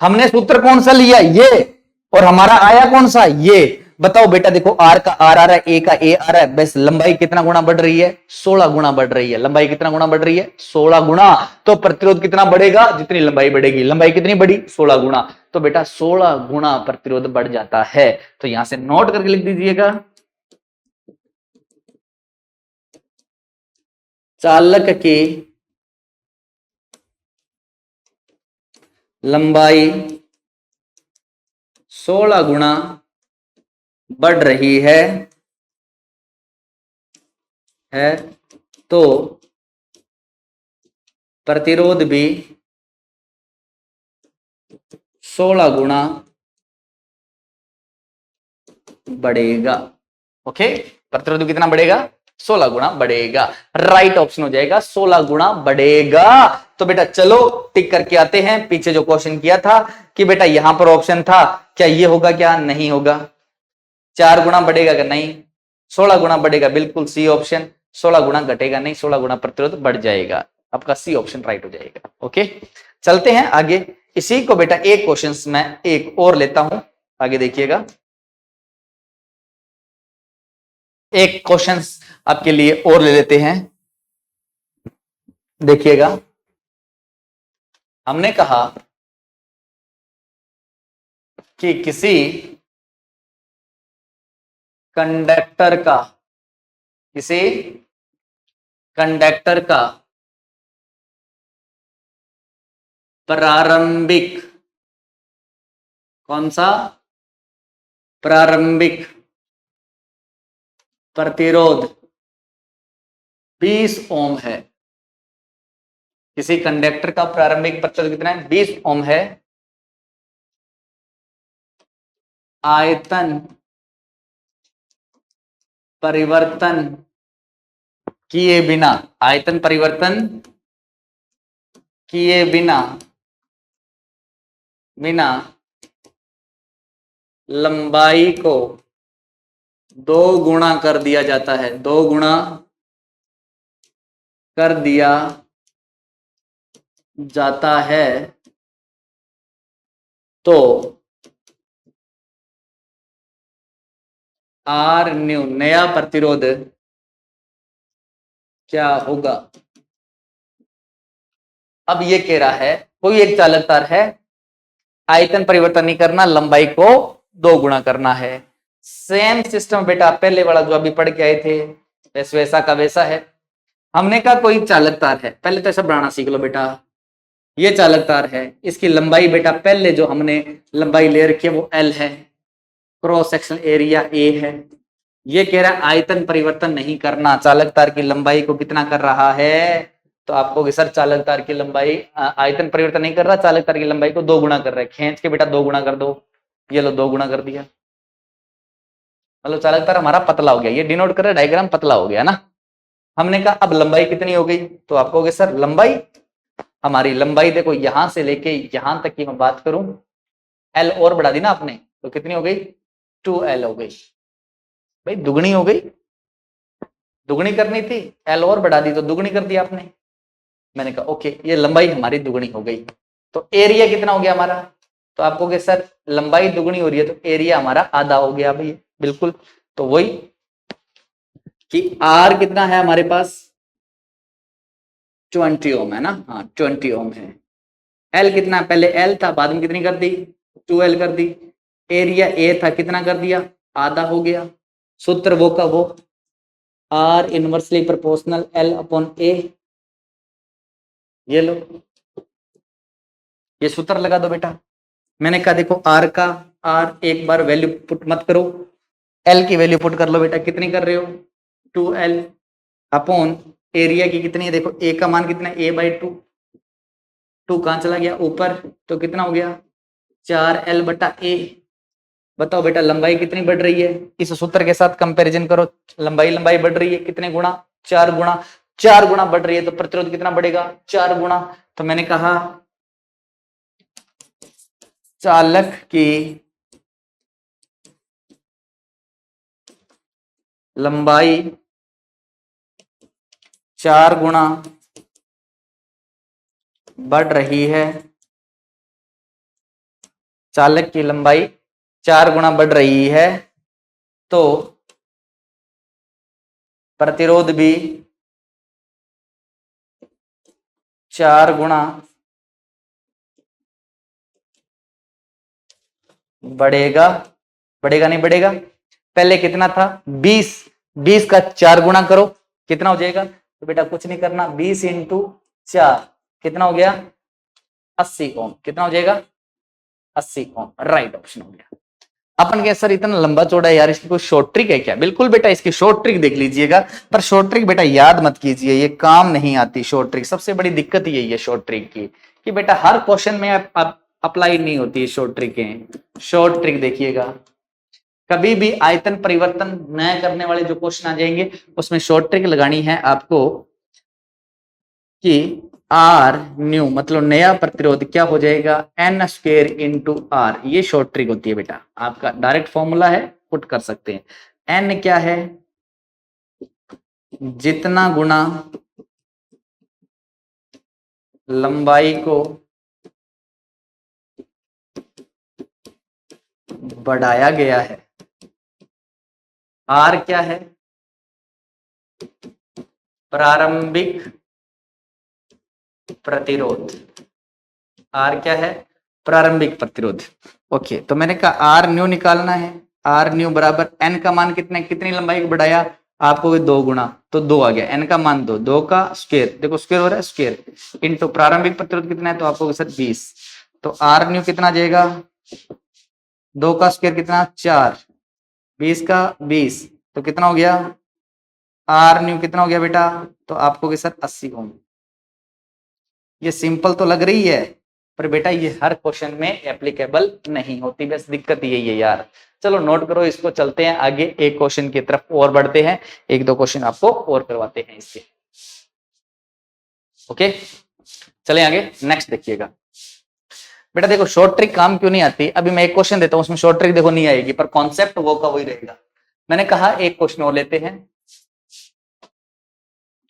हमने सूत्र कौन सा लिया ये, और हमारा आया कौन सा ये। बताओ बेटा, देखो आर का आर आ रहा है, ए का ए आ रहा है, बस लंबाई कितना गुना बढ़ रही है 16 गुना बढ़ रही है। लंबाई कितना गुना बढ़ रही है 16 गुना, तो प्रतिरोध कितना बढ़ेगा, जितनी लंबाई बढ़ेगी। लंबाई कितनी बढ़ी 16 गुना, तो बेटा 16 गुना प्रतिरोध बढ़ जाता है। तो यहां से नोट करके लिख दीजिएगा, चालक की लंबाई 16 गुना बढ़ रही है तो प्रतिरोध भी 16 गुना बढ़ेगा। ओके, प्रतिरोध कितना बढ़ेगा 16 गुना बढ़ेगा। राइट ऑप्शन हो जाएगा 16 गुना बढ़ेगा। तो बेटा चलो टिक करके आते हैं, पीछे जो क्वेश्चन किया था कि बेटा यहां पर ऑप्शन था, क्या ये होगा, क्या नहीं होगा, 4 गुना बढ़ेगा क्या नहीं, 16 गुना बढ़ेगा, बिल्कुल सी ऑप्शन। 16 गुना घटेगा नहीं, 16 गुना प्रतिरोध बढ़ जाएगा, आपका सी ऑप्शन राइट हो जाएगा। ओके, चलते हैं आगे। इसी को बेटा एक क्वेश्चन मैं एक और लेता हूं, आगे देखिएगा, एक क्वेश्चन आपके लिए और ले लेते हैं। देखिएगा, हमने कहा कि किसी कंडक्टर का प्रारंभिक, कौन सा, प्रारंभिक प्रतिरोध 20 ओम है। किसी कंडक्टर का प्रारंभिक प्रतिरोध कितना है 20 ओम है। आयतन परिवर्तन किए बिना, आयतन परिवर्तन किए बिना लंबाई को 2 गुना कर दिया जाता है, 2 गुना कर दिया जाता है तो आर न्यू नया प्रतिरोध क्या होगा। अब ये कह रहा है कोई एक चालक तार है, आयतन परिवर्तन नहीं करना, लंबाई को 2 गुना करना है। सेम सिस्टम बेटा पहले वाला जो अभी पढ़ के आए थे, वैसा का वैसा है। हमने कहा कोई चालक तार है, पहले तो ऐसा बनाना सीख लो बेटा, ये चालक तार है, इसकी लंबाई बेटा पहले जो हमने लंबाई ले रखी है वो L है, क्रॉस सेक्शन एरिया A है। ये कह रहा है आयतन परिवर्तन नहीं करना, चालक तार की लंबाई को कितना कर रहा है, तो आपको सर चालक तार की लंबाई आयतन परिवर्तन नहीं कर रहा, चालक तार की लंबाई को 2 गुना कर रहा है। खींच के बेटा 2 गुना कर दो, ये लो 2 गुना कर दिया, मतलब चालक तार हमारा पतला हो गया, ये डिनोट कर रहा है डायग्राम पतला हो गया ना। हमने कहा अब लंबाई कितनी हो गई, तो आपको कहोगे सर लंबाई, हमारी लंबाई देखो यहां से लेके यहां तक की मैं बात करूं, L और बढ़ा दी ना आपने, तो कितनी हो गई 2L हो गई, भाई दुगनी हो गई, दुगनी करनी थी, L और बढ़ा दी तो दुगनी कर दी आपने। मैंने कहा ओके ये लंबाई हमारी दुगनी हो गई, तो एरिया कितना हो गया हमारा, तो आपको कहोगे सर लंबाई दुगनी हो रही है तो एरिया हमारा आधा हो गया भाई, बिल्कुल। तो वही कि R कितना है हमारे पास 20 ओम है ना, हाँ 20 ओम है। L कितना, पहले L था बाद में कितनी कर दी 2L कर दी। एरिया A था कितना कर दिया, आधा हो गया। सूत्र वो का वो R inversely proportional L upon A, ये लो ये सूत्र लगा दो बेटा, मैंने कहा देखो आर का, आर एक बार वैल्यू पुट मत करो, एल की वैल्यू पुट कर लो बेटा, कितनी कर रहे हो 2L अपॉन एरिया की कितनी है, देखो ए का मान कितना है a/2, 2 कहां चला गया ऊपर, तो कितना हो गया 4L/A। बताओ बेटा लंबाई कितनी बढ़ रही है, इस सूत्र के साथ कंपैरिजन करो, लंबाई बढ़ रही है कितने गुना, 4 गुना, 4 गुना बढ़ रही है, तो प्रतिरोध कितना बढ़ेगा 4 गुना। तो मैंने कहा चालक की लंबाई 4 गुना बढ़ रही है, चालक की लंबाई 4 गुना बढ़ रही है, तो प्रतिरोध भी 4 गुना बढ़ेगा, बढ़ेगा नहीं बढ़ेगा, पहले कितना था 20, 20 का 4 गुना करो कितना हो जाएगा, तो बेटा कुछ नहीं करना 20 इंटू 4 कितना हो गया 80 ओम, कितना हो जाएगा 80 ओम, राइट ऑप्शन हो गया। अपन के सर इतना लंबा चौड़ा है यार, इसकी कोई शॉर्ट ट्रिक है क्या, बिल्कुल बेटा इसकी शॉर्ट ट्रिक देख लीजिएगा, पर शॉर्ट ट्रिक बेटा याद मत कीजिए, ये काम नहीं आती शॉर्ट ट्रिक, सबसे बड़ी दिक्कत यही है शॉर्ट ट्रिक की, कि बेटा हर क्वेश्चन में आप अप्लाई नहीं होती है शॉर्ट ट्रिकें। शॉर्ट ट्रिक देखिएगा, कभी भी आयतन परिवर्तन न करने वाले जो क्वेश्चन आ जाएंगे उसमें शॉर्ट ट्रिक लगानी है आपको, कि आर न्यू मतलब नया प्रतिरोध क्या हो जाएगा n स्क्वायर इंटू आर, ये शॉर्ट ट्रिक होती है बेटा, आपका डायरेक्ट फॉर्मूला है पुट कर सकते हैं। n क्या है, जितना गुना लंबाई को बढ़ाया गया है, आर क्या है प्रारंभिक प्रतिरोध, आर क्या है प्रारंभिक प्रतिरोध। ओके, तो मैंने कहा आर न्यू निकालना है, आर न्यू बराबर एन का मान कितना, कितनी लंबाई को बढ़ाया आपको 2 गुना, तो 2 आ गया, एन का मान 2, 2 का स्क्वायर देखो स्क्वायर हो रहा है स्क्वायर इंटू प्रारंभिक प्रतिरोध कितना है, तो आपको सर 20, तो आर न्यू कितना आ जाएगा 2 का स्क्वायर कितना 4, 20 का 20, तो कितना हो गया आर न्यू कितना हो गया बेटा, तो आपको सर 80 ओम। ये सिंपल तो लग रही है, पर बेटा ये हर क्वेश्चन में एप्लीकेबल नहीं होती, बस दिक्कत यही है यार। चलो नोट करो इसको, चलते हैं आगे एक क्वेश्चन की तरफ और बढ़ते हैं, एक दो क्वेश्चन आपको और करवाते हैं इसके। ओके चले आगे, नेक्स्ट देखिएगा बेटा, देखो शॉर्ट ट्रिक काम क्यों नहीं आती, अभी मैं एक क्वेश्चन देता हूं उसमें शॉर्ट ट्रिक देखो नहीं आएगी, पर कॉन्सेप्ट वो का वही रहेगा। मैंने कहा एक क्वेश्चन और लेते हैं,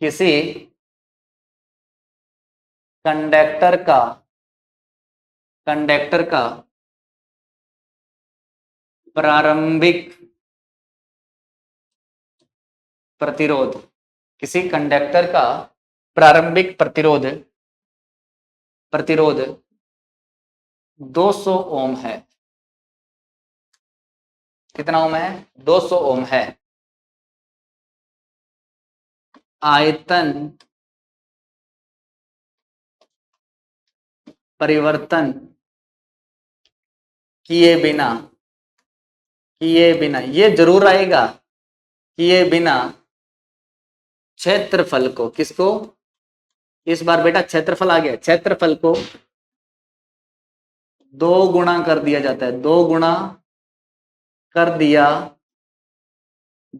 किसी कंडक्टर का प्रारंभिक प्रतिरोध, किसी कंडक्टर का प्रारंभिक प्रतिरोध 200 ओम है, कितना ओम है 200 ओम है, आयतन परिवर्तन किए बिना ये जरूर आएगा, किए बिना क्षेत्रफल को, किसको इस बार बेटा क्षेत्रफल आ गया, क्षेत्रफल को 2 गुना कर दिया जाता है, 2 गुना कर दिया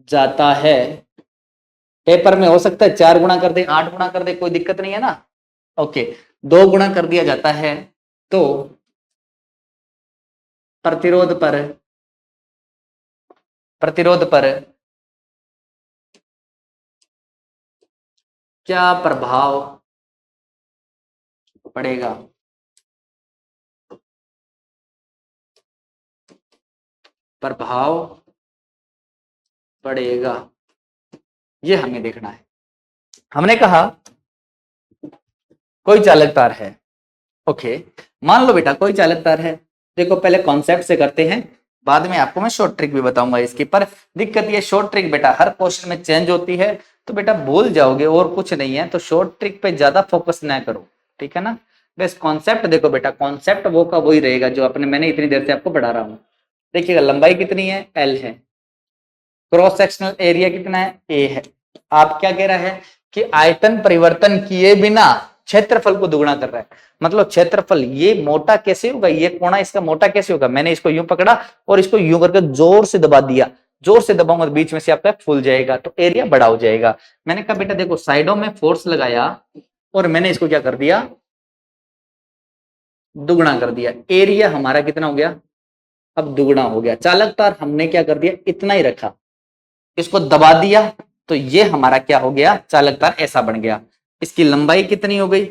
जाता है, पेपर में हो सकता है 4 गुना कर दे 8 गुना कर दे, कोई दिक्कत नहीं है ना। ओके 2 गुना कर दिया जाता है, तो प्रतिरोध पर क्या प्रभाव पड़ेगा, प्रभाव पड़ेगा, ये हमें देखना है। हमने कहा कोई चालक तार है, ओके मान लो बेटा कोई चालक तार है, देखो पहले कॉन्सेप्ट से करते हैं, बाद में आपको मैं शॉर्ट ट्रिक भी बताऊंगा इसकी, पर दिक्कत ये शॉर्ट ट्रिक बेटा हर क्वेश्चन में चेंज होती है, तो बेटा भूल जाओगे और कुछ नहीं है, तो शॉर्ट ट्रिक पे ज्यादा फोकस ना करो, ठीक है ना। बस कॉन्सेप्ट देखो बेटा, कॉन्सेप्ट वो का वही रहेगा जो अपने मैंने इतनी देर से आपको पढ़ा रहा हूं। देखिएगा लंबाई कितनी है, एल है, क्रॉस सेक्शनल एरिया कितना है, ए है। आप क्या कह रहा है कि आयतन परिवर्तन किए बिना क्षेत्रफल को दुगुना कर रहा है। मतलब क्षेत्रफल ये मोटा कैसे होगा, ये कोना इसका मोटा कैसे होगा, मैंने इसको यूं पकड़ा और इसको यूं करके जोर से दबा दिया, जोर से दबाऊंगा तो बीच में से आपका फूल जाएगा, तो एरिया बड़ा हो जाएगा। मैंने कहा बेटा देखो साइडों में फोर्स लगाया और मैंने इसको क्या कर दिया, दुगुना कर दिया, एरिया हमारा कितना हो गया, अब दुगुना हो गया। चालक तार हमने क्या कर दिया, इतना ही रखा, इसको दबा दिया तो ये हमारा क्या हो गया, चालक तार ऐसा बन गया। इसकी लंबाई कितनी हो गई,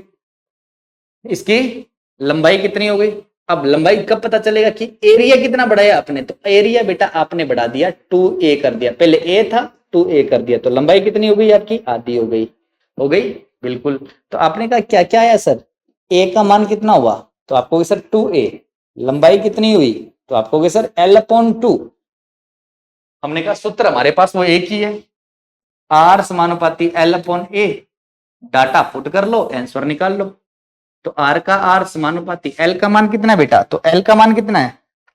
इसकी लंबाई कितनी हो गई। अब लंबाई कब पता चलेगा कि एरिया कितना बढ़ाया आपने, तो एरिया बेटा आपने बढ़ा दिया 2a कर दिया, पहले a था 2a कर दिया, तो लंबाई कितनी हो गई आपकी, आधी हो गई, हो गई बिल्कुल। तो आपने कहा क्या क्या आया सर, a का मान कितना हुआ, तो आपको सर 2a, लंबाई कितनी हुई, तो आपको सर l/2। हमने कहा सूत्र हमारे पास वो एक ही है, r समानुपाती l/a, डाटा पुट कर लो, आंसर निकाल लो। तो r का r समानुपाती l का मान कितना है बेटा, तो l का मान कितना है,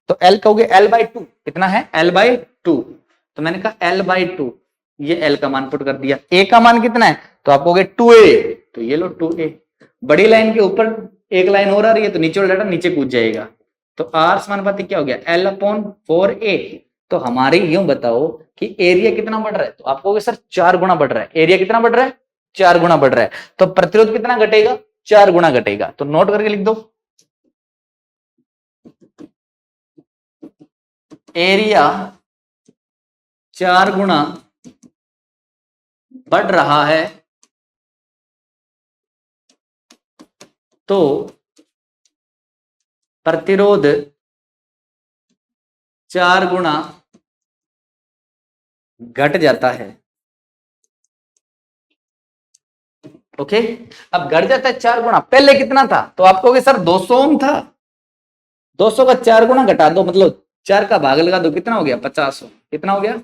तो l कहोगे l/2, कितना है l/2, तो मैंने कहा l/2, ये l का मान पुट कर दिया। a का मान कितना है, तो आप कहोगे 2a, तो ये लो 2a। बड़ी लाइन के ऊपर एक लाइन और आ रही है तो नीचे वाला डाटा नीचे कूद जाएगा, तो r समानुपाती क्या हो गया l/4a। तो हमारी यूं बताओ कि एरिया कितना बढ़ रहा है, तो आप कहोगे सर 4 गुना बढ़ रहा है, एरिया कितना बढ़ रहा है, 4 गुना बढ़ रहा है, तो प्रतिरोध कितना घटेगा, 4 गुना घटेगा। तो नोट करके लिख दो, एरिया 4 गुना बढ़ रहा है तो प्रतिरोध 4 गुना घट जाता है। ओके, अब घट जाता है 4 गुना, पहले कितना था, तो आप कहोगे सर 200 ओम था, 200 का 4 गुना घटा दो, मतलब 4 का भाग लगा दो, कितना हो गया 50 ओम, कितना हो गया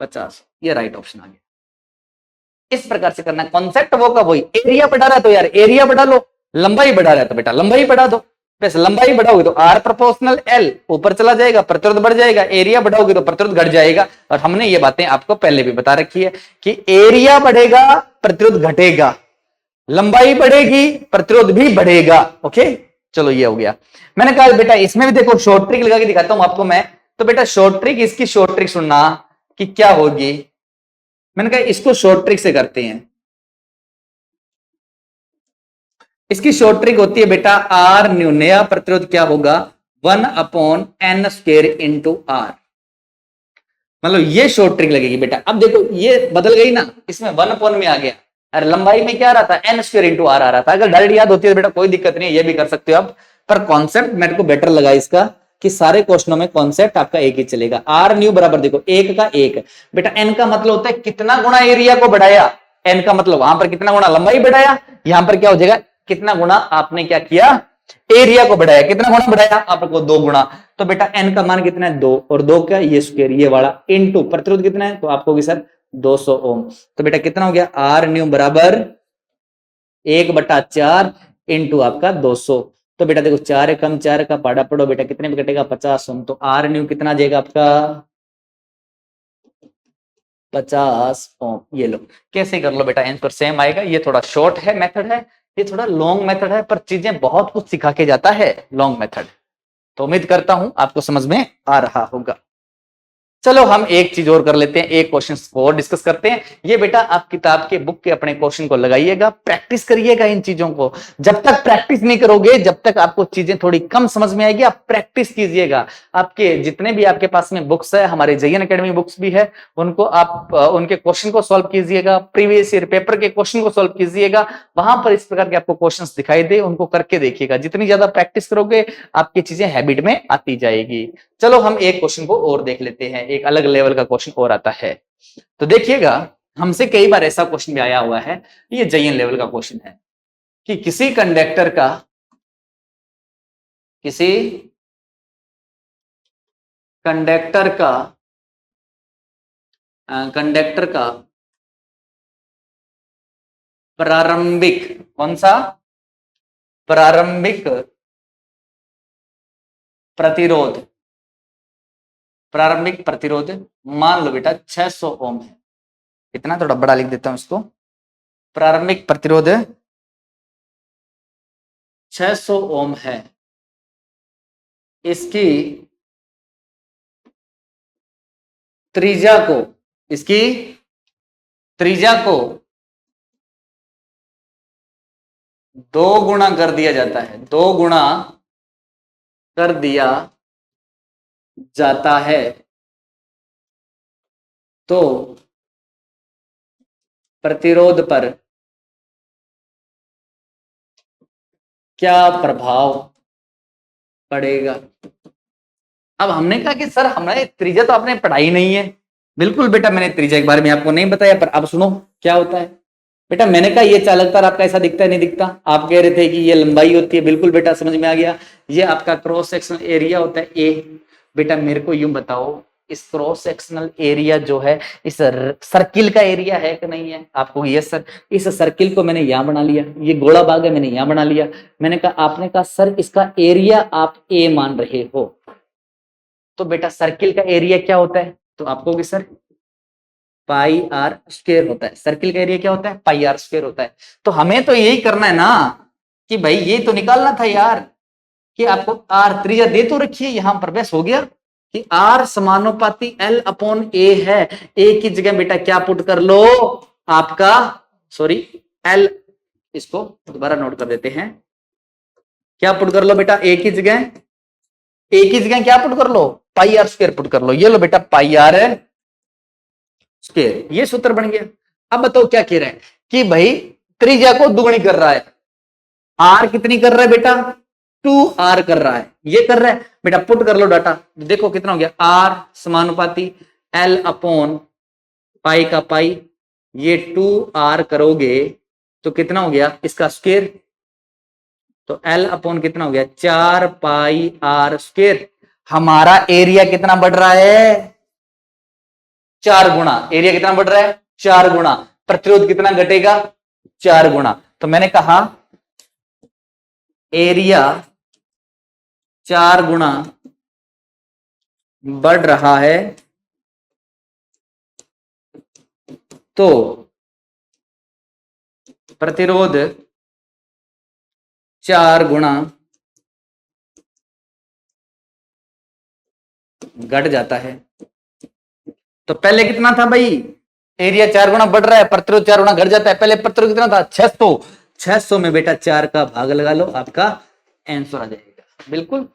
50, ये राइट ऑप्शन आ गया। इस प्रकार से करना है, कॉन्सेप्ट वो का वही, एरिया बढ़ा रहा है तो यार एरिया बढ़ा लो, लंबाई बढ़ा रहा है तो बेटा लंबाई बढ़ा दो, बस लंबाई बढ़ाओगे तो आर प्रोपोर्शनल एल ऊपर चला जाएगा, प्रतिरोध बढ़ जाएगा, एरिया बढ़ाओगे तो प्रतिरोध घट जाएगा। और हमने ये बातें आपको पहले भी बता रखी है कि एरिया बढ़ेगा प्रतिरोध घटेगा, लंबाई बढ़ेगी प्रतिरोध भी बढ़ेगा। ओके, चलो ये हो गया। मैंने कहा बेटा इसमें भी देखो शॉर्ट ट्रिक लगा के दिखाता हूं आपको मैं, तो बेटा शॉर्ट ट्रिक, इसकी शॉर्ट ट्रिक सुनना कि क्या होगी। मैंने कहा इसको शॉर्ट ट्रिक से करते हैं, इसकी शॉर्ट ट्रिक होती है बेटा आर न्यू, नया प्रतिरोध क्या होगा 1/n² इंटू आर, मतलब ये शॉर्ट ट्रिक लगेगी बेटा। अब देखो ये बदल गई ना, इसमें 1 में आ गया, अरे लंबाई में क्या आ रहा था n² इंटू आर आ रहा था। अगर डायरेक्ट याद होती है तो बेटा कोई दिक्कत नहीं है, ये भी कर सकते हो आप, पर कॉन्सेप्ट मेरे को बेटर लगा इसका कि सारे क्वेश्चनों में कॉन्सेप्ट आपका एक ही चलेगा। आर न्यू बराबर देखो एक का एक, बेटा एन का मतलब होता है कितना गुना एरिया को बढ़ाया, एन का मतलब वहां पर कितना गुना लंबाई बढ़ाया, यहां पर क्या हो जाएगा कितना गुना आपने क्या किया एरिया को बढ़ाया, कितना गुना बढ़ाया आपको 2 गुना। तो बेटा एन का मान कितना है 2, और 2 का ये स्क्वायर ये वाला इनटू प्रतिरोध कितना है, तो आपको सर 200 ओम। तो बेटा कितना हो गया आर न्यू बराबर 1/4 इंटू आपका 200। तो बेटा देखो 4 कम 4 का पाड़ा पड़ो बेटा कितने में कटेगा 50 ओम, तो आर न्यू कितना आ जाएगा आपका 50 ओम। ये लो कैसे कर लो बेटा आंसर सेम आएगा। ये थोड़ा शॉर्ट है मेथड है, ये थोड़ा लॉन्ग मेथड है, पर चीजें बहुत कुछ सिखा के जाता है लॉन्ग मेथड। तो उम्मीद करता हूं आपको समझ में आ रहा होगा। चलो हम एक चीज और कर लेते हैं, एक क्वेश्चन और डिस्कस करते हैं। ये बेटा आप किताब के बुक के अपने क्वेश्चन को लगाइएगा, प्रैक्टिस करिएगा इन चीजों को। जब तक प्रैक्टिस नहीं करोगे, जब तक आपको चीजें थोड़ी कम समझ में आएगी, आप प्रैक्टिस कीजिएगा। आपके जितने भी आपके पास में बुक्स है, हमारे जयन एकेडमी बुक्स भी है, उनको आप उनके क्वेश्चन को सॉल्व कीजिएगा, प्रीवियस ईयर पेपर के क्वेश्चन को सॉल्व कीजिएगा। वहां पर इस प्रकार के आपको क्वेश्चन दिखाई दे, उनको करके देखिएगा। जितनी ज्यादा प्रैक्टिस करोगे आपकी चीजें हैबिट में आती जाएगी। चलो हम एक क्वेश्चन को और देख लेते हैं, एक अलग लेवल का क्वेश्चन और आता है। तो देखिएगा हमसे कई बार ऐसा क्वेश्चन भी आया हुआ है, ये जयन लेवल का क्वेश्चन है कि किसी कंडक्टर का प्रारंभिक कौन सा प्रारंभिक प्रतिरोध, प्रारंभिक प्रतिरोध मान लो बेटा 600 ओम है। इतना थोड़ा बड़ा लिख देता हूं इसको। प्रारंभिक प्रतिरोध 600 ओम है। इसकी त्रिज्या को, इसकी त्रिज्या को 2 गुना कर दिया जाता है, 2 गुना कर दिया जाता है तो प्रतिरोध पर क्या प्रभाव पड़ेगा। अब हमने कहा कि सर हमारे त्रिज्या तो आपने पढ़ाई नहीं है। बिल्कुल बेटा, मैंने त्रिज्या के बारे में आपको नहीं बताया, पर अब सुनो क्या होता है। बेटा मैंने कहा ये चालक तार आपका ऐसा दिखता है, नहीं दिखता। आप कह रहे थे कि ये लंबाई होती है, बिल्कुल बेटा समझ में आ गया। ये आपका क्रॉस सेक्शनल एरिया होता है ए। बेटा मेरे को यूं बताओ, इस क्रॉस सेक्शनल एरिया जो है इस सर्किल का एरिया है कि नहीं है। आपको यस सर, इस सर्किल को मैंने यहां बना लिया, ये गोला बाग है मैंने यहां बना लिया। मैंने कहा, आपने कहा सर इसका एरिया आप ए मान रहे हो, तो बेटा सर्किल का एरिया क्या होता है, तो आपको कि सर पाई आर स्क्वायर होता है। सर्किल का एरिया क्या होता है, पाई आर स्क्वायर होता है। तो हमें तो यही करना है ना कि भाई ये तो निकालना था यार कि आपको आर त्रिज्या दे तो रखी है, यहां पर बस हो गया कि आर समानुपाती एल अपॉन ए है। ए की जगह बेटा क्या पुट कर लो, आपका सॉरी एल, इसको दोबारा नोट कर देते हैं। क्या पुट कर लो बेटा, ए की जगह, ए की जगह क्या पुट कर लो, पाई आर स्क्वायर पुट कर लो। ये लो बेटा पाई आर स्क्वायर, ये सूत्र बन गया। अब बताओ क्या कह रहे हैं कि भाई त्रिज्या को दुगनी कर रहा है। आर कितनी कर रहा है बेटा, 2r कर रहा है, ये कर रहा है बेटा। पुट कर लो डाटा, देखो कितना हो गया, आर समानुपाती एल अपॉन पाई का पाई, ये 2r करोगे तो कितना हो गया इसका स्क्वायर, तो एल अपॉन कितना हो गया 4 पाई आर स्क्वायर। हमारा एरिया कितना बढ़ रहा है, 4 गुना। एरिया कितना बढ़ रहा है, 4 गुना। प्रतिरोध कितना घटेगा, 4 गुना। तो मैंने कहा एरिया 4 गुना बढ़ रहा है तो प्रतिरोध 4 गुना घट जाता है। तो पहले कितना था भाई, एरिया 4 गुना बढ़ रहा है, प्रतिरोध 4 गुना घट जाता है। पहले प्रतिरोध कितना था, 600। 600 में बेटा 4 का भाग लगा लो, आपका आंसर आ जाएगा। बिल्कुल।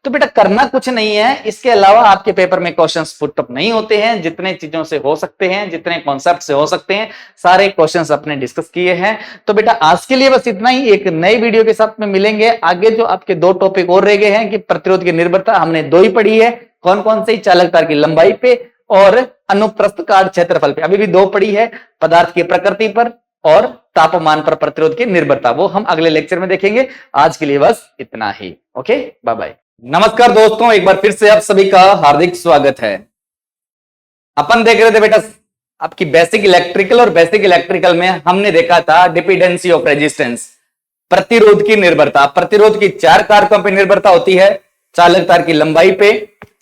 तो बेटा करना कुछ नहीं है, इसके अलावा आपके पेपर में क्वेश्चंस पुट अप नहीं होते हैं। जितने चीजों से हो सकते हैं, जितने कॉन्सेप्ट से हो सकते हैं, सारे क्वेश्चंस अपने डिस्कस किए हैं। तो बेटा आज के लिए बस इतना ही। एक नई वीडियो के साथ में मिलेंगे। आगे जो आपके 2 टॉपिक और रह गए हैं कि प्रतिरोध की निर्भरता हमने 2 ही पढ़ी है, कौन कौन से, चालक तार की लंबाई पे और अनुप्रस्थ काट क्षेत्रफल पे। अभी भी 2 पढ़ी है, पदार्थ की प्रकृति पर और तापमान पर प्रतिरोध की निर्भरता, वो हम अगले लेक्चर में देखेंगे। आज के लिए बस इतना ही। Okay, bye bye. नमस्कार दोस्तों, एक बार फिर से आप सभी का हार्दिक स्वागत है। अपन देख रहे थे बेटा आपकी बेसिक इलेक्ट्रिकल, और बेसिक इलेक्ट्रिकल में हमने देखा था डिपेंडेंसी ऑफ रेजिस्टेंस, प्रतिरोध की निर्भरता। प्रतिरोध की 4 कारकों पर निर्भरता होती है, चालक तार की लंबाई पे,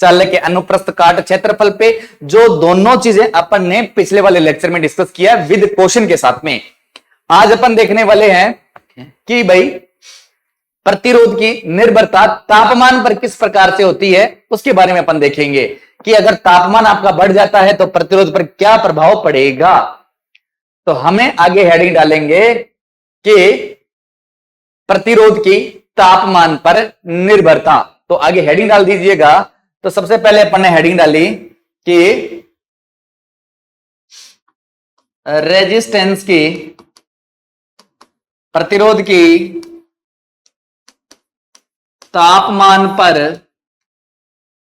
चालक के अनुप्रस्थ काट क्षेत्रफल पे। जो दोनों चीजें अपन ने पिछले वाले लेक्चर में डिस्कस किया विद क्वेश्चन के साथ में। आज अपन देखने वाले हैं कि भाई प्रतिरोध की निर्भरता तापमान पर किस प्रकार से होती है, उसके बारे में अपन देखेंगे कि अगर तापमान आपका बढ़ जाता है तो प्रतिरोध पर क्या प्रभाव पड़ेगा। तो हमें आगे हेडिंग डालेंगे कि प्रतिरोध की तापमान पर निर्भरता। तो आगे हेडिंग डाल दीजिएगा। तो सबसे पहले अपन ने हेडिंग डाली कि रेजिस्टेंस की, प्रतिरोध की तापमान पर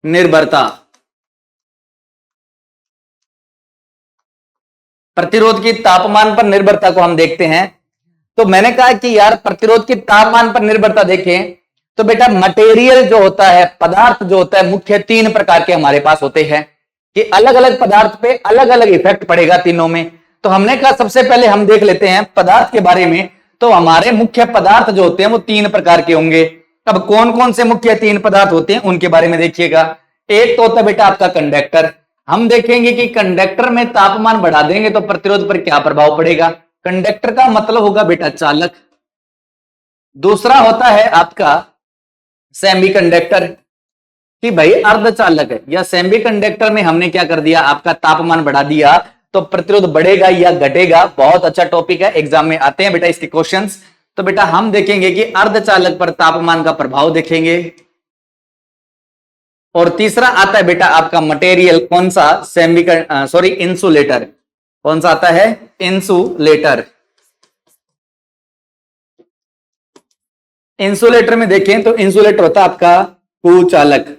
निर्भरता। प्रतिरोध की तापमान पर निर्भरता को हम देखते हैं। तो मैंने कहा कि यार प्रतिरोध की तापमान पर निर्भरता देखें तो बेटा मटेरियल जो होता है, पदार्थ जो होता है, मुख्य 3 प्रकार के हमारे पास होते हैं कि अलग अलग पदार्थ पे अलग अलग इफेक्ट पड़ेगा तीनों में। तो हमने कहा सबसे पहले हम देख लेते हैं पदार्थ के बारे में। तो हमारे मुख्य पदार्थ जो होते हैं वो 3 प्रकार के होंगे। अब कौन कौन से मुख्य 3 पदार्थ होते हैं उनके बारे में देखिएगा। एक तो होता है बेटा आपका कंडक्टर। हम देखेंगे कि कंडक्टर में तापमान बढ़ा देंगे तो प्रतिरोध पर क्या प्रभाव पड़ेगा। कंडक्टर का मतलब होगा बेटा चालक। दूसरा होता है आपका सेमीकंडक्टर, कि भाई अर्धचालक है या सेमीकंडक्टर में हमने क्या कर दिया, आपका तापमान बढ़ा दिया तो प्रतिरोध बढ़ेगा या घटेगा। बहुत अच्छा टॉपिक है, एग्जाम में आते हैं बेटा इसके क्वेश्चंस। तो बेटा हम देखेंगे कि अर्धचालक पर तापमान का प्रभाव देखेंगे। और तीसरा आता है बेटा आपका मटेरियल, कौन सा, इंसुलेटर। कौन सा आता है, इंसुलेटर। इंसुलेटर में देखें तो इंसुलेटर होता है आपका कुचालक।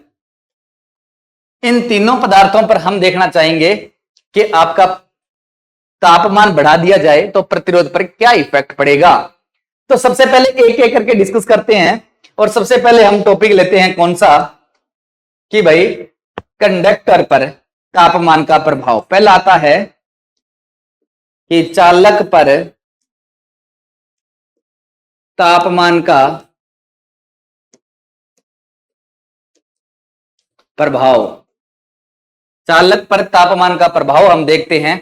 इन तीनों पदार्थों पर हम देखना चाहेंगे कि आपका तापमान बढ़ा दिया जाए तो प्रतिरोध पर क्या इफेक्ट पड़ेगा। तो सबसे पहले एक एक करके डिस्कस करते हैं। और सबसे पहले हम टॉपिक लेते हैं कौन सा, कि भाई कंडक्टर पर तापमान का प्रभाव। पहला आता है कि चालक पर तापमान का प्रभाव। चालक पर तापमान का प्रभाव हम देखते हैं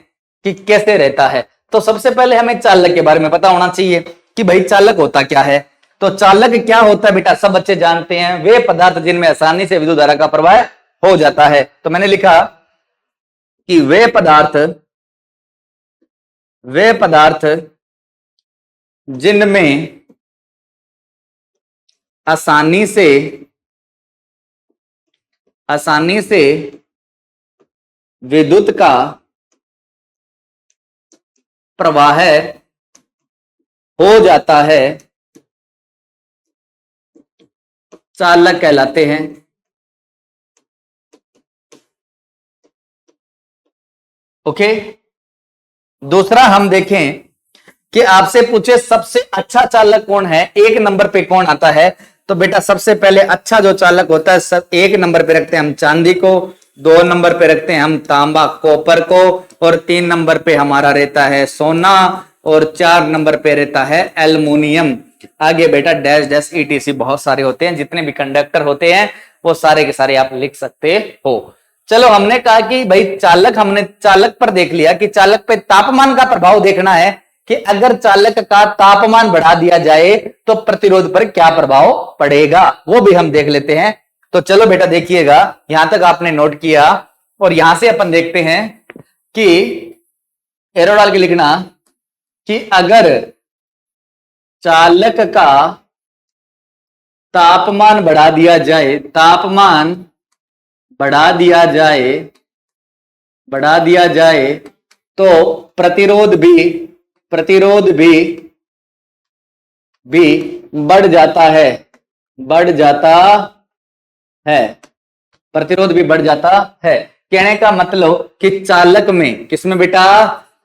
कि कैसे रहता है। तो सबसे पहले हमें चालक के बारे में पता होना चाहिए कि भाई चालक होता क्या है। तो चालक क्या होता है बेटा, सब बच्चे जानते हैं, वे पदार्थ जिनमें आसानी से विद्युत धारा का प्रवाह हो जाता है। तो मैंने लिखा कि वे पदार्थ जिनमें आसानी से विद्युत का प्रवाह हो जाता है चालक कहलाते हैं। ओके। दूसरा हम देखें कि आपसे पूछे सबसे अच्छा चालक कौन है, 1 नंबर पे कौन आता है। तो बेटा सबसे पहले अच्छा जो चालक होता है, सब 1 नंबर पे रखते हैं हम चांदी को, 2 नंबर पे रखते हैं हम तांबा कॉपर को, और 3 नंबर पे हमारा रहता है सोना, और 4 नंबर पे रहता है एल्युमिनियम। आगे बेटा डैश डैश ईटीसी बहुत सारे होते हैं, जितने भी कंडक्टर होते हैं वो सारे के सारे आप लिख सकते हो। चलो हमने कहा कि भाई हमने चालक पर देख लिया कि चालक पे तापमान का प्रभाव देखना है कि अगर चालक का तापमान बढ़ा दिया जाए तो प्रतिरोध पर क्या प्रभाव पड़ेगा, वो भी हम देख लेते हैं। तो चलो बेटा देखिएगा, यहां तक आपने नोट किया। और यहां से अपन देखते हैं कि एरो डाल के लिखना कि अगर चालक का तापमान बढ़ा दिया जाए, तो प्रतिरोध भी बढ़ जाता है। प्रतिरोध भी बढ़ जाता है। कहने का मतलब कि चालक में, किसमें बेटा,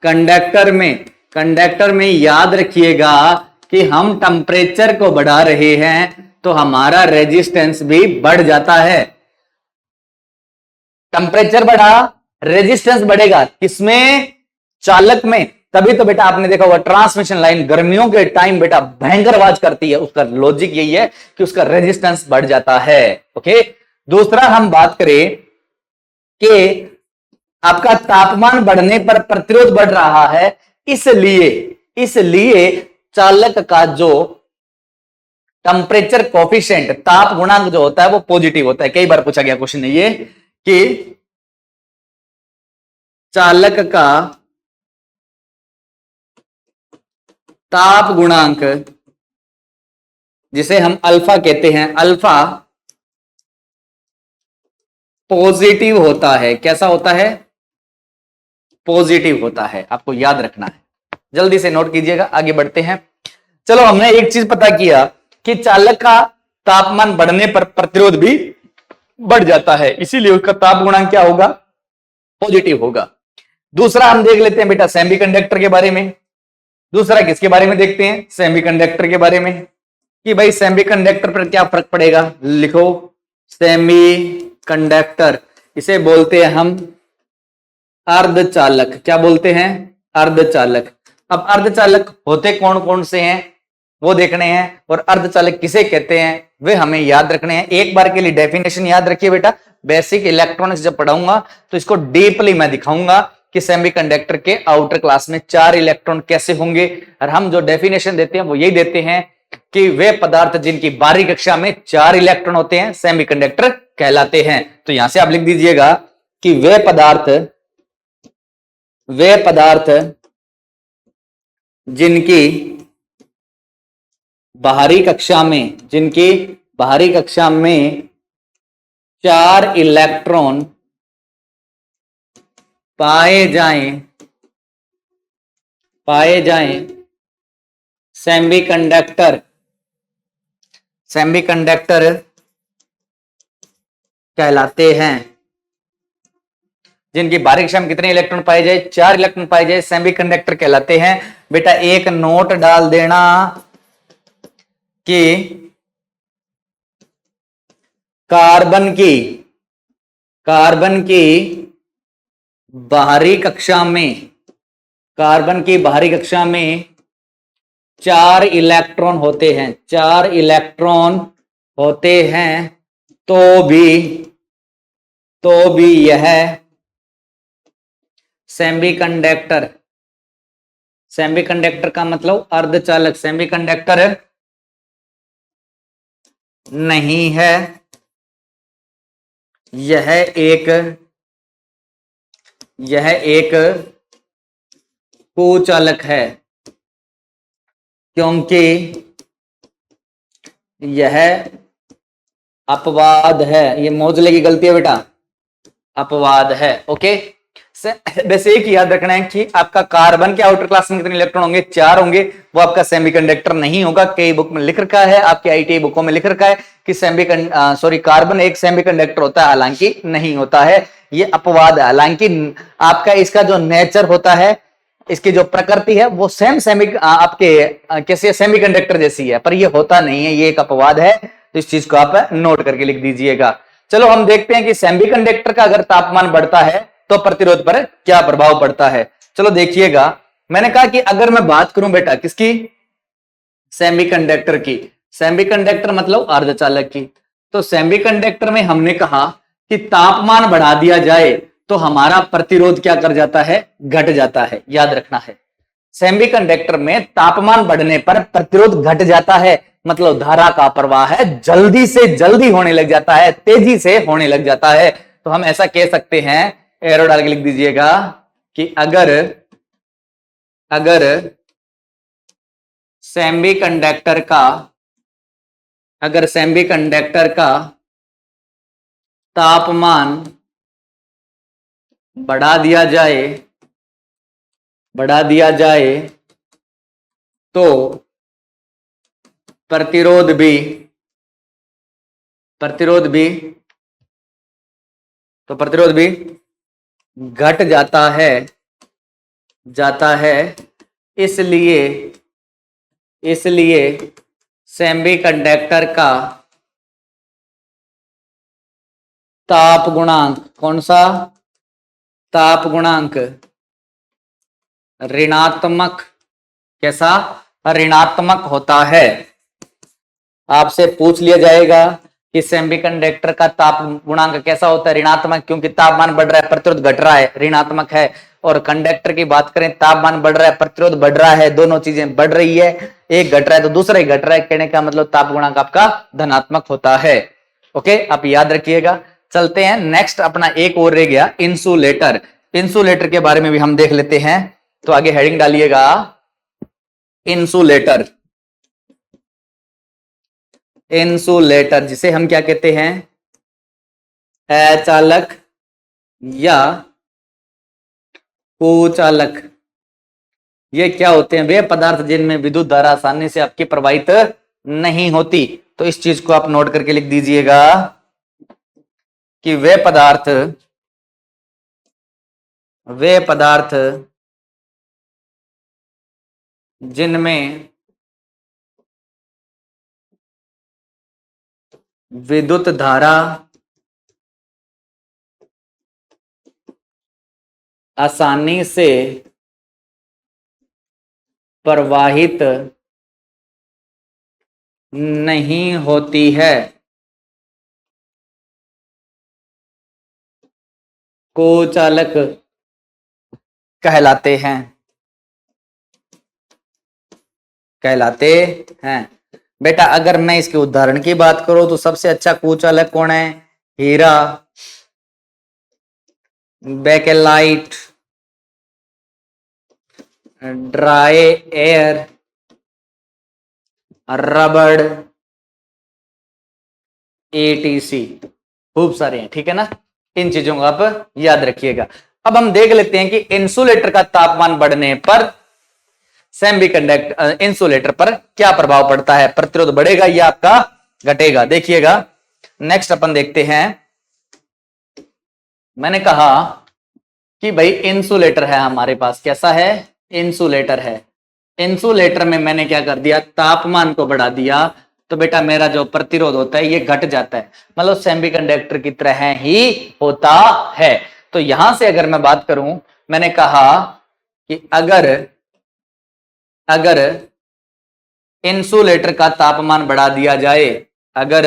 कंडक्टर में याद रखिएगा कि हम टेम्परेचर को बढ़ा रहे हैं तो हमारा रेजिस्टेंस भी बढ़ जाता है। टेम्परेचर बढ़ा, रेजिस्टेंस बढ़ेगा, किसमें, चालक में। तभी तो बेटा आपने देखा होगा ट्रांसमिशन लाइन गर्मियों के टाइम बेटा भयंकर आवाज करती है, उसका लॉजिक यही है कि उसका रेजिस्टेंस बढ़ जाता है। ओके। दूसरा हम बात करें कि आपका तापमान बढ़ने पर प्रतिरोध बढ़ रहा है, इसलिए चालक का जो टेम्परेचर कोफिशिएंट, ताप गुणांक जो होता है वो पॉजिटिव होता है। कई बार पूछा गया क्वेश्चन है ये कि चालक का ताप गुणांक, जिसे हम अल्फा कहते हैं, अल्फा पॉजिटिव होता है। कैसा होता है, पॉजिटिव होता है। आपको याद रखना है, जल्दी से नोट कीजिएगा, आगे बढ़ते हैं। चलो हमने एक चीज पता किया कि चालक का तापमान बढ़ने पर प्रतिरोध भी बढ़ जाता है, इसीलिए उसका ताप गुणांक क्या होगा, पॉजिटिव होगा। दूसरा हम देख लेते हैं बेटा सेमीकंडक्टर के बारे में। दूसरा किसके बारे में देखते हैं, सेमीकंडक्टर के बारे में, कि भाई सेमीकंडक्टर पर क्या फर्क पड़ेगा। लिखो सेमीकंडक्टर, इसे बोलते हैं हम अर्धचालक। क्या बोलते हैं, अर्धचालक। अब अर्धचालक होते कौन कौन से हैं, वो देखने हैं, और अर्धचालक किसे कहते हैं वे हमें याद रखने हैं। एक बार के लिए डेफिनेशन याद रखिए बेटा, बेसिक इलेक्ट्रॉनिक्स जब पढ़ाऊंगा तो इसको डीपली मैं दिखाऊंगा कि सेमीकंडक्टर के आउटर क्लास में 4 इलेक्ट्रॉन कैसे होंगे। और हम जो डेफिनेशन देते हैं वो यही देते हैं कि वे पदार्थ जिनकी बाहरी कक्षा में 4 इलेक्ट्रॉन होते हैं सेमीकंडक्टर कहलाते हैं। तो यहां से आप लिख दीजिएगा कि वे पदार्थ जिनकी बाहरी कक्षा में 4 इलेक्ट्रॉन पाए जाएं सेमीकंडक्टर कहलाते हैं। जिनकी बाहरी कक्षा में कितने इलेक्ट्रॉन पाए जाए, 4 इलेक्ट्रॉन पाए जाए, सेमीकंडक्टर कहलाते हैं। बेटा एक नोट डाल देना कि कार्बन की बाहरी कक्षा में 4 इलेक्ट्रॉन होते हैं, 4 इलेक्ट्रॉन होते हैं, तो भी यह सेमीकंडक्टर का मतलब अर्धचालक सेमीकंडक्टर नहीं है, यह एक कुचालक है, क्योंकि यह अपवाद है। ये मोजले की गलती है बेटा, अपवाद है। ओके, वैसे एक याद रखना है कि आपका कार्बन के आउटर क्लास में कितने इलेक्ट्रॉन होंगे, 4 होंगे, वो आपका सेमीकंडक्टर नहीं होगा। कई बुक में लिख रखा है, आपके आईटीआई बुकों में लिख रखा है कि कार्बन एक सेमीकंडक्टर होता है, हालांकि नहीं होता है, ये अपवाद है। हालांकि आपका इसका जो नेचर होता है, इसकी जो प्रकृति है वो आपके कैसे सेमीकंडक्टर जैसी है, पर ये होता नहीं है, ये एक अपवाद है। तो इस चीज को आप नोट करके लिख दीजिएगा। चलो हम देखते हैं कि सेमीकंडक्टर का अगर तापमान बढ़ता है तो प्रतिरोध पर क्या प्रभाव पड़ता है। चलो देखिएगा, मैंने कहा कि अगर मैं बात करूं बेटा किसकी, सेमीकंडक्टर की, सेमीकंडक्टर मतलब अर्धचालक की, तो सेमीकंडक्टर में हमने कहा कि तापमान बढ़ा दिया जाए तो हमारा प्रतिरोध क्या कर जाता है, घट जाता है। याद रखना है, सेमीकंडक्टर में तापमान बढ़ने पर प्रतिरोध घट जाता है, मतलब धारा का प्रवाह है जल्दी से जल्दी होने लग जाता है, तेजी से होने लग जाता है। तो हम ऐसा कह सकते हैं, एरो डाल के लिख दीजिएगा कि अगर सेमीकंडक्टर का तापमान बढ़ा दिया जाए तो प्रतिरोध भी घट जाता है। इसलिए सेमीकंडक्टर का ताप गुणांक, कौन सा ताप गुणांक, ऋणात्मक, कैसा, ऋणात्मक होता है। आपसे पूछ लिया जाएगा कि सेमीकंडक्टर का ताप गुणांक कैसा होता है, ऋणात्मक, क्योंकि तापमान बढ़ रहा है प्रतिरोध घट रहा है, ऋणात्मक है। और कंडक्टर की बात करें, तापमान बढ़ रहा है प्रतिरोध बढ़ रहा है, दोनों चीजें बढ़ रही है, एक घट रहा है तो दूसरा ही घट रहा है, कहने का मतलब ताप गुणांक आपका धनात्मक होता है। ओके, आप याद रखिएगा। चलते हैं नेक्स्ट, अपना एक और रह गया इंसुलेटर। इंसुलेटर के बारे में भी हम देख लेते हैं, तो आगे हेडिंग डालिएगा इंसुलेटर। इंसुलेटर जिसे हम क्या कहते हैं, अचालक या कुचालक। ये क्या होते हैं, वे पदार्थ जिनमें विद्युत धारा आसानी से आपकी प्रवाहित नहीं होती। तो इस चीज को आप नोट करके लिख दीजिएगा कि वे पदार्थ जिनमें विद्युत धारा आसानी से प्रवाहित नहीं होती है, कुचालक कहलाते हैं, कहलाते हैं। बेटा अगर मैं इसके उदाहरण की बात करूं तो सबसे अच्छा कुचालक कौन है? हीरा, बेकेलाइट, ड्राई एयर, रबड़, एटीसी, खूब सारे हैं, ठीक है ना। इन चीजों को आप याद रखिएगा। अब हम देख लेते हैं कि इंसुलेटर का तापमान बढ़ने पर सेमीकंडक्टर इंसुलेटर पर क्या प्रभाव पड़ता है, प्रतिरोध बढ़ेगा या आपका घटेगा। देखिएगा नेक्स्ट अपन देखते हैं। मैंने कहा कि भाई इंसुलेटर है हमारे पास, कैसा है? इंसुलेटर है। इंसुलेटर में मैंने क्या कर दिया, तापमान को बढ़ा दिया, तो बेटा मेरा जो प्रतिरोध होता है ये घट जाता है, मतलब सेमीकंडक्टर की तरह ही होता है। तो यहां से अगर मैं बात करूं, मैंने कहा कि अगर अगर इंसुलेटर का तापमान बढ़ा दिया जाए, अगर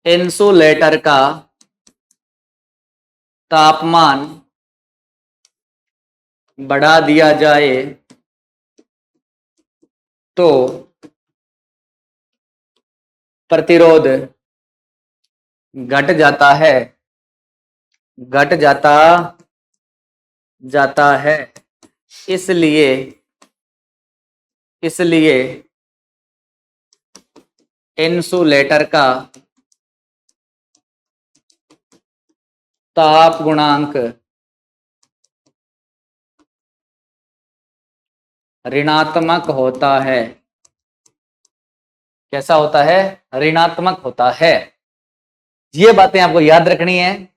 इंसुलेटर का तापमान बढ़ा दिया जाए तो प्रतिरोध घट जाता है, घट जाता है। इसलिए इसलिए इंसुलेटर का ताप गुणांक ऋणात्मक होता है। कैसा होता है? ऋणात्मक होता है। ये बातें आपको याद रखनी है।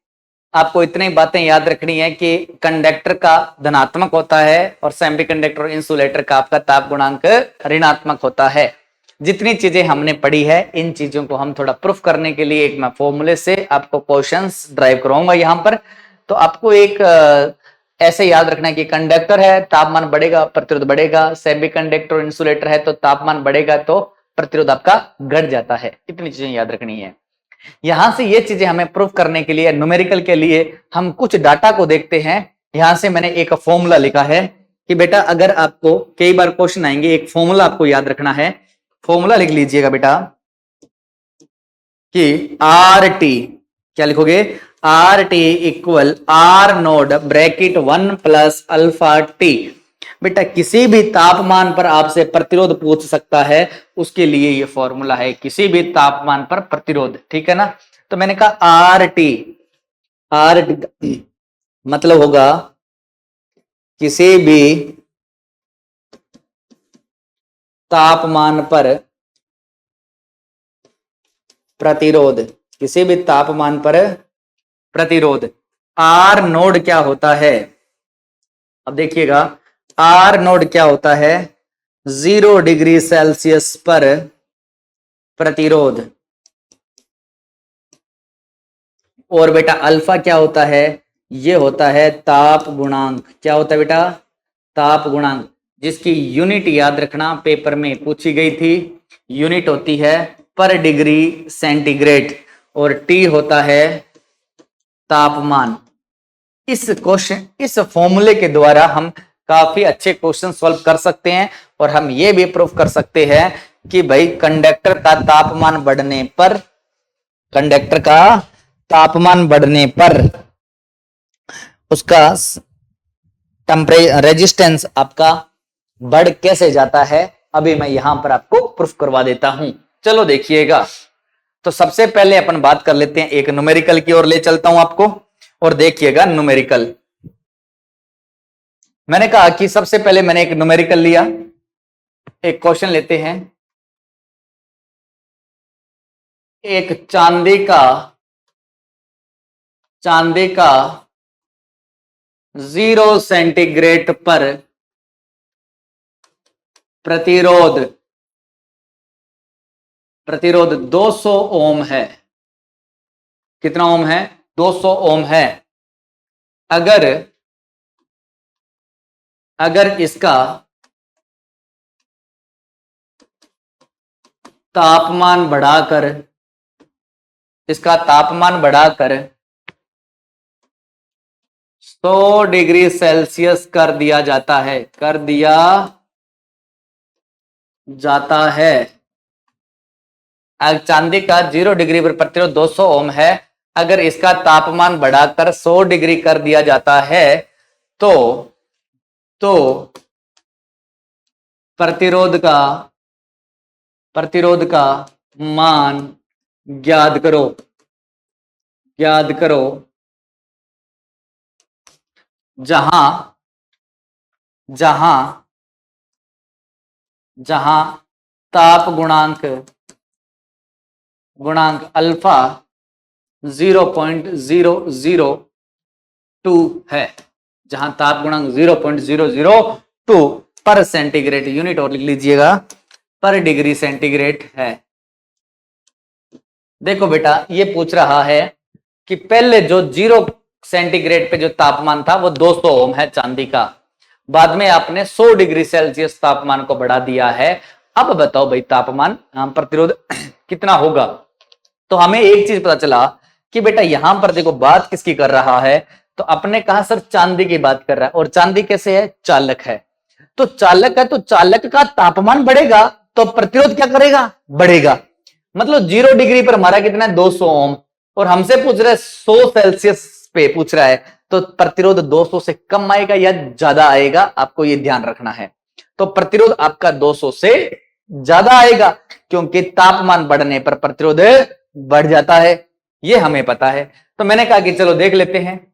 आपको इतनी बातें याद रखनी है कि कंडक्टर का धनात्मक होता है और सेमीकंडक्टर इंसुलेटर का आपका ताप गुणांक ऋणात्मक होता है। जितनी चीजें हमने पढ़ी है इन चीजों को हम थोड़ा प्रूफ करने के लिए एक मैं फॉर्मूले से आपको क्वेश्चंस ड्राइव कराऊंगा यहां पर। तो आपको एक ऐसे याद रखना है कि कंडक्टर है, तापमान बढ़ेगा प्रतिरोध बढ़ेगा, सेमीकंडक्टर इंसुलेटर है तो तापमान बढ़ेगा तो प्रतिरोध आपका घट जाता है। इतनी चीजें याद रखनी है। यहां से ये चीजें हमें प्रूफ करने के लिए न्यूमेरिकल के लिए हम कुछ डाटा को देखते हैं। यहां से मैंने एक फॉर्मूला लिखा है कि बेटा अगर आपको कई बार क्वेश्चन आएंगे, एक फॉर्मूला आपको याद रखना है। फॉर्मूला लिख लीजिएगा बेटा कि आर टी, क्या लिखोगे? R T equal R naught bracket 1 plus alpha T. बेटा किसी भी तापमान पर आपसे प्रतिरोध पूछ सकता है, उसके लिए ये फॉर्मूला है, किसी भी तापमान पर प्रतिरोध, ठीक है ना। तो मैंने कहा आर टी, आर टी मतलब होगा किसी भी तापमान पर प्रतिरोध, किसी भी तापमान पर प्रतिरोध। आर नोड क्या होता है? अब देखिएगा आर नोड क्या होता है? 0 डिग्री सेल्सियस पर प्रतिरोध। और बेटा अल्फा क्या होता है? ये होता है ताप गुणांक। क्या होता है बेटा? ताप गुणांक, जिसकी यूनिट याद रखना पेपर में पूछी गई थी। यूनिट होती है पर डिग्री सेंटीग्रेड और टी होता है तापमान। इस क्वेश्चन, इस फॉर्मूले के द्वारा हम काफी अच्छे क्वेश्चन सॉल्व कर सकते हैं और हम ये भी प्रूफ कर सकते हैं कि भाई कंडक्टर का तापमान बढ़ने पर, कंडक्टर का तापमान बढ़ने पर उसका रेजिस्टेंस आपका बढ़ कैसे जाता है, अभी मैं यहां पर आपको प्रूफ करवा देता हूं। चलो देखिएगा। तो सबसे पहले अपन बात कर लेते हैं, एक न्यूमेरिकल की ओर ले चलता हूं आपको और देखिएगा न्यूमेरिकल। मैंने कहा कि सबसे पहले मैंने एक न्यूमेरिकल लिया, एक क्वेश्चन लेते हैं। एक चांदी का 0 सेंटीग्रेड पर प्रतिरोध 200 ओम है। कितना ओम है? 200 ओम है। अगर अगर इसका तापमान बढ़ाकर, इसका तापमान बढ़ाकर 100 डिग्री सेल्सियस कर दिया जाता है, कर दिया जाता है। चांदी का 0 डिग्री पर प्रतिरोध 200 ओम है। अगर इसका तापमान बढ़ाकर 100 डिग्री कर दिया जाता है तो प्रतिरोध का मान ज्ञात करो, ज्ञात करो। जहां जहां जहां ताप गुणांक अल्फा 0.002 है, जहां ताप गुणांक 0.002 पर सेंटीग्रेड, यूनिट और लिख लीजिएगा, पर डिग्री सेंटीग्रेड है। देखो बेटा, ये पूछ रहा है कि पहले जो 0 सेंटीग्रेड पे जो तापमान था वो 200 ओम है चांदी का, बाद में आपने 100 डिग्री सेल्सियस तापमान को बढ़ा दिया है। अब बताओ भाई तापमान प्रतिरोध कितना होगा। तो हमें एक चीज पता चला कि बेटा यहां पर देखो बात किसकी कर रहा है, तो अपने कहा सर चांदी की बात कर रहा है, और चांदी कैसे है, चालक है। तो चालक है तो चालक का तापमान बढ़ेगा तो प्रतिरोध क्या करेगा, बढ़ेगा। मतलब 0 डिग्री पर हमारा कितना है, 200 ओम, और हमसे पूछ रहा है 100 सेल्सियस पे पूछ रहा है, तो प्रतिरोध 200 से कम आएगा या ज्यादा आएगा, आपको ये ध्यान रखना है। तो प्रतिरोध आपका 200 से ज्यादा आएगा, क्योंकि तापमान बढ़ने पर प्रतिरोध बढ़ जाता है, ये हमें पता है। तो मैंने कहा कि चलो देख लेते हैं।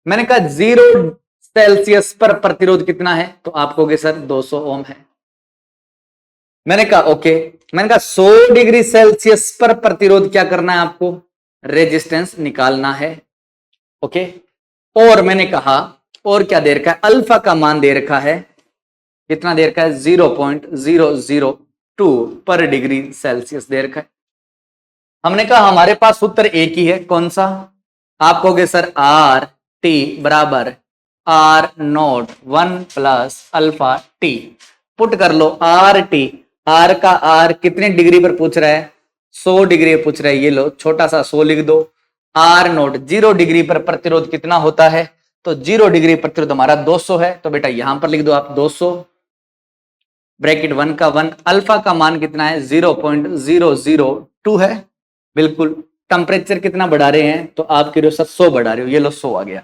मैंने कहा 0 सेल्सियस पर प्रतिरोध कितना है, तो आप कहोगे सर 200 ओम है। मैंने कहा ओके, मैंने कहा 100 डिग्री सेल्सियस पर प्रतिरोध क्या करना है आपको, रेजिस्टेंस निकालना है। ओके, और मैंने कहा और क्या दे रखा है, अल्फा का मान दे रखा है, कितना दे रखा है, 0.002 पर डिग्री सेल्सियस दे रखा है। हमने कहा हमारे पास सूत्र एक ही है, कौन सा, आप कहोगे सर आर टी बराबर R naught 1 plus alpha T. Put कर लो आर टी, आर का आर कितने डिग्री पर पूछ रहा है, 100 डिग्री पर पूछ रहा है, ये लो छोटा सा 100 लिख दो। आर नोट 0 डिग्री पर प्रतिरोध कितना होता है, तो 0 डिग्री प्रतिरोध हमारा 200 है, तो बेटा यहां पर लिख दो आप 200, ब्रैकेट 1 का 1, अल्फा का मान कितना है 0.002 है, बिल्कुल। टेम्परेचर कितना बढ़ा रहे हैं, तो आप कह रहे हो सर 100 बढ़ा रहे हो, ये लो 100 आ गया।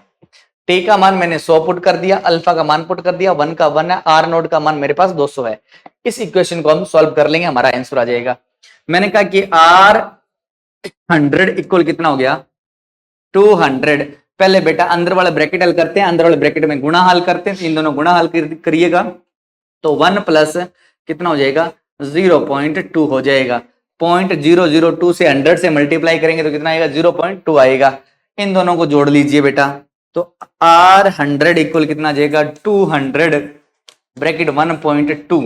टी का मान मैंने 100 पुट कर दिया, अल्फा का मान पुट कर दिया, 1 का 1 है, आर नोट का मान मेरे पास 200 है। इस इक्वेशन को हम सॉल्व कर लेंगे, हमारा आंसर आ जाएगा। मैंने कहा कि आर 100 इक्वल कितना हो गया, 200। पहले बेटा अंदर वाला ब्रैकेट हल करते हैं, अंदर वाले ब्रैकेट में गुणा हल करते हैं, इन दोनों गुणा हल करिएगा, तो 1 प्लस कितना हो जाएगा, 0.2 हो जाएगा। 0.002 से 100 से मल्टीप्लाई करेंगे तो कितना आएगा, 0.2 आएगा। इन दोनों को जोड़ लीजिए बेटा, तो आर 100 इक्वल कितना आ जाएगा, 200 ब्रैकेट 1.2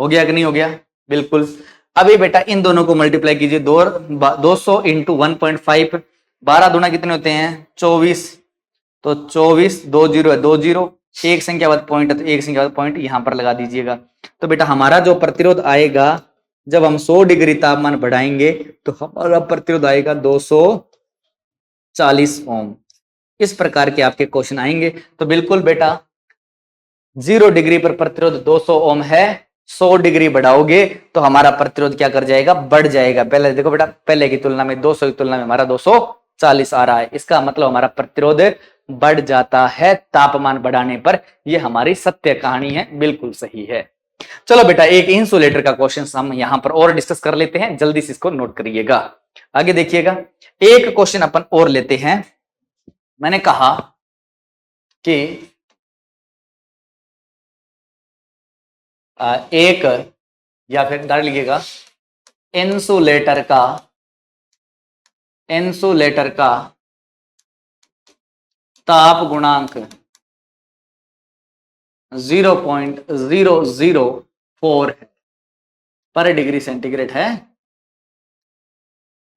हो गया कि नहीं हो गया, बिल्कुल। अभी बेटा इन दोनों को मल्टीप्लाई कीजिए, 200 इंटू 1.5, 12 दूना कितने होते हैं, 24, तो 24, 2 जीरो है 2 जीरो, एक संख्या बाद पॉइंट है तो एक संख्या बाद पॉइंट यहां पर लगा दीजिएगा। तो बेटा हमारा जो प्रतिरोध आएगा, जब हम 100 डिग्री तापमान बढ़ाएंगे तो हमारा प्रतिरोध आएगा 240 ओम। इस प्रकार के आपके क्वेश्चन आएंगे। तो बिल्कुल बेटा 0 डिग्री पर प्रतिरोध 200 ओम है, 100 डिग्री बढ़ाओगे तो हमारा प्रतिरोध क्या कर जाएगा, बढ़ जाएगा। पहले देखो बेटा, पहले की तुलना में 200 की तुलना में हमारा 240 आ रहा है, इसका मतलब हमारा प्रतिरोध बढ़ जाता है तापमान बढ़ाने पर। यह हमारी सत्य कहानी है, बिल्कुल सही है। चलो बेटा एक इंसुलेटर का क्वेश्चन हम यहां पर और डिस्कस कर लेते हैं, जल्दी से इसको नोट करिएगा। आगे देखिएगा, एक क्वेश्चन अपन और लेते हैं। मैंने कहा कि एक, या फिर डाल लीजिएगा, इंसुलेटर का ताप गुणांक 0.004 है, पर डिग्री सेंटीग्रेड है,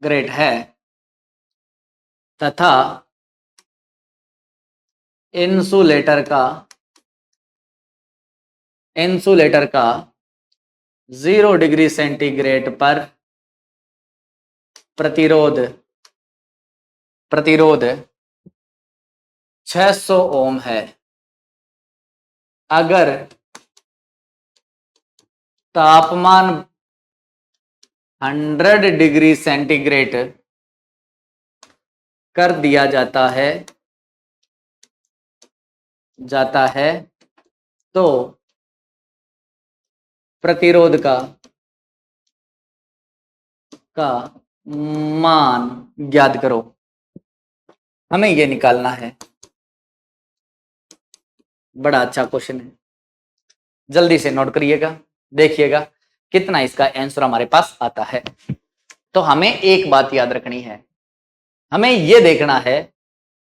ग्रेड है, तथा इंसुलेटर का 0 डिग्री सेंटीग्रेड पर प्रतिरोध 600 ओम है। अगर तापमान 100 डिग्री सेंटीग्रेड कर दिया जाता है तो प्रतिरोध का मान ज्ञात करो। हमें यह निकालना है। बड़ा अच्छा क्वेश्चन है, जल्दी से नोट करिएगा, देखिएगा कितना इसका आंसर हमारे पास आता है। तो हमें एक बात याद रखनी है, हमें यह देखना है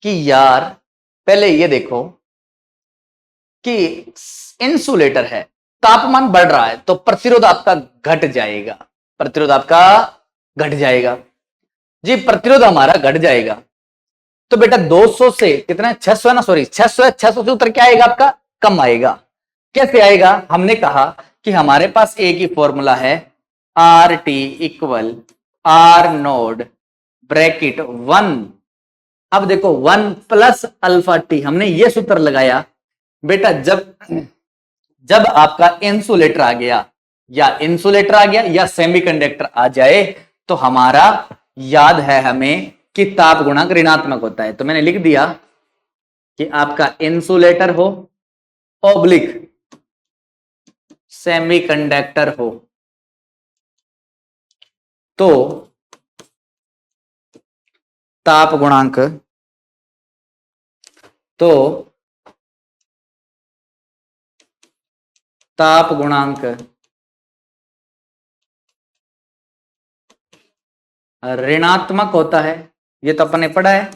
कि यार पहले ये देखो कि इंसुलेटर है, तापमान बढ़ रहा है तो प्रतिरोध आपका घट जाएगा, प्रतिरोध आपका घट जाएगा जी, प्रतिरोध हमारा घट जाएगा। तो बेटा 200 से कितना 600 है ना, सॉरी 600 से उतर के आएगा आपका, कम आएगा। कैसे आएगा? हमने कहा कि हमारे पास एक ही फॉर्मूला है, R T equal R naught bracket 1। अब देखो 1 प्लस अल्फा टी, हमने ये सूत्र लगाया बेटा। जब आपका इंसुलेटर आ गया या सेमीकंडक्टर आ जाए तो हमारा याद है हमें कि ताप गुणांक ऋणात्मक होता है। तो मैंने लिख दिया कि आपका इंसुलेटर हो ऑब्लिक सेमीकंडक्टर हो तो ताप गुणांक ऋणात्मक होता है। ये तो अपन ने पढ़ा है।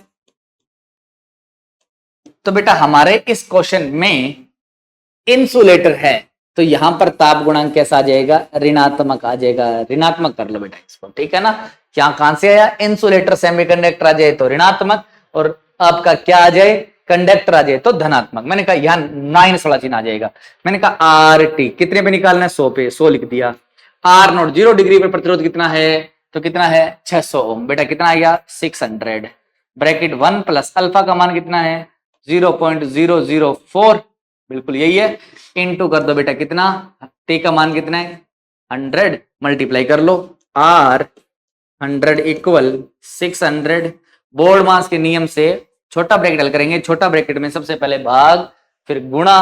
तो बेटा हमारे इस क्वेश्चन में इंसुलेटर है तो यहां पर ताप गुणांक कैसा आ जाएगा? ऋणात्मक आ जाएगा। ऋणात्मक कर लो बेटा इसको, ठीक है ना। क्या कहां से आया? इंसुलेटर सेमीकंडक्टर आ जाए तो ऋणात्मक, और आपका क्या आ जाए? कंडक्टर आ जाए तो धनात्मक। मैंने कहा यहां माइनस वाला चिन्ह आ जाएगा। मैंने कहा आर टी कितने पे निकालना है? 100 पे, 100 लिख दिया। आर नोट 0 डिग्री पर प्रतिरोध कितना है? तो कितना है? 600 ओम। बेटा कितना आ गया? 600 ब्रैकेट 1 प्लस अल्फा का मान कितना है? 0.004, बिल्कुल यही है। इनटू कर दो बेटा कितना? टी का मान कितना है? 100, मल्टीप्लाई कर लो। R 100 equal 600। बोर्ड मास के नियम से छोटा ब्रैकेट हल करेंगे, छोटा ब्रैकेट में सबसे पहले भाग फिर गुणा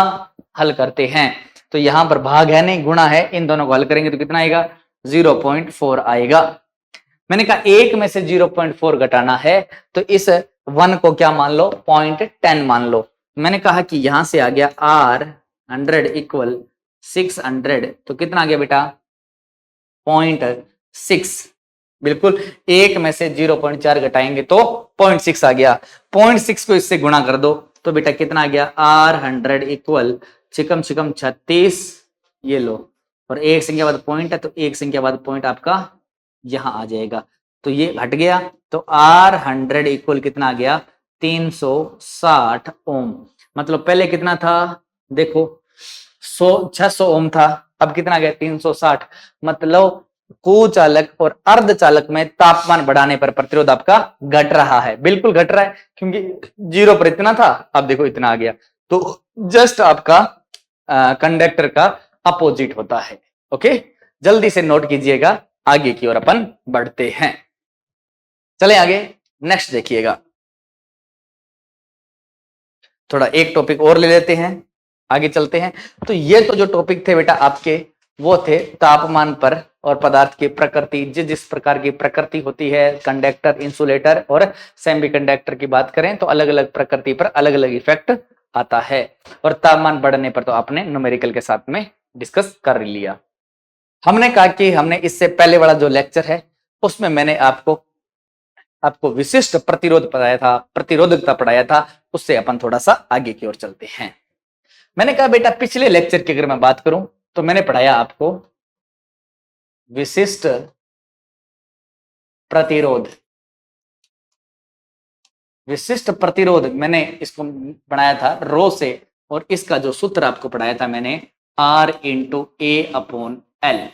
हल करते हैं। तो यहां पर भाग है नहीं, गुणा है, इन दोनों को हल करेंगे तो कितना आएगा? 0.4 आएगा। मैंने कहा एक में से 0.4 घटाना है तो इस 1 को क्या मान लो? 0.10 मान लो। मैंने कहा कि यहां से आ गया आर 100 इक्वल 600, तो कितना आ गया बेटा? 0.6। बिल्कुल, एक में से 0.4 घटाएंगे तो 0.6 आ गया। 0.6 को इससे गुणा कर दो तो बेटा कितना आ गया? आर 100 इक्वल चिकम 36, ये लो, और एक संख्या बाद पॉइंट है तो एक संख्या बाद पॉइंट आपका यहां आ जाएगा। तो ये हट गया तो आर 100 इक्वल कितना आ गया? 360 ओम। मतलब पहले कितना था? देखो 600 ओम था, अब कितना आ गया? 360। मतलब कुचालक और अर्धचालक में तापमान बढ़ाने पर प्रतिरोध आपका घट रहा है। बिल्कुल घट रहा है, क्योंकि 0 पर इतना था, अब देखो इतना आ गया। तो जस्ट आपका कंडक्टर का अपोजिट होता है। ओके, जल्दी से नोट कीजिएगा, आगे की ओर अपन बढ़ते हैं। चले आगे, नेक्स्ट देखिएगा। थोड़ा एक टॉपिक और ले लेते हैं, आगे चलते हैं। तो ये तो जो टॉपिक थे बेटा आपके, वो थे तापमान पर और पदार्थ की प्रकृति। जिस प्रकार की प्रकृति होती है, कंडक्टर, इंसुलेटर और सेमीकंडक्टर की बात करें तो अलग अलग प्रकृति पर अलग अलग इफेक्ट आता है। और तापमान बढ़ने पर तो आपने न्यूमेरिकल के साथ में डिस्कस कर लिया। हमने कहा कि हमने इससे पहले वाला जो लेक्चर है उसमें मैंने आपको विशिष्ट प्रतिरोध पढ़ाया था, प्रतिरोधकता पढ़ाया था। उससे अपन थोड़ा सा आगे की ओर चलते हैं। मैंने कहा बेटा पिछले लेक्चर की अगर मैं बात करूं तो मैंने पढ़ाया आपको विशिष्ट प्रतिरोध। विशिष्ट प्रतिरोध मैंने इसको बनाया था रो से, और इसका जो सूत्र आपको पढ़ाया था मैंने R × A/L।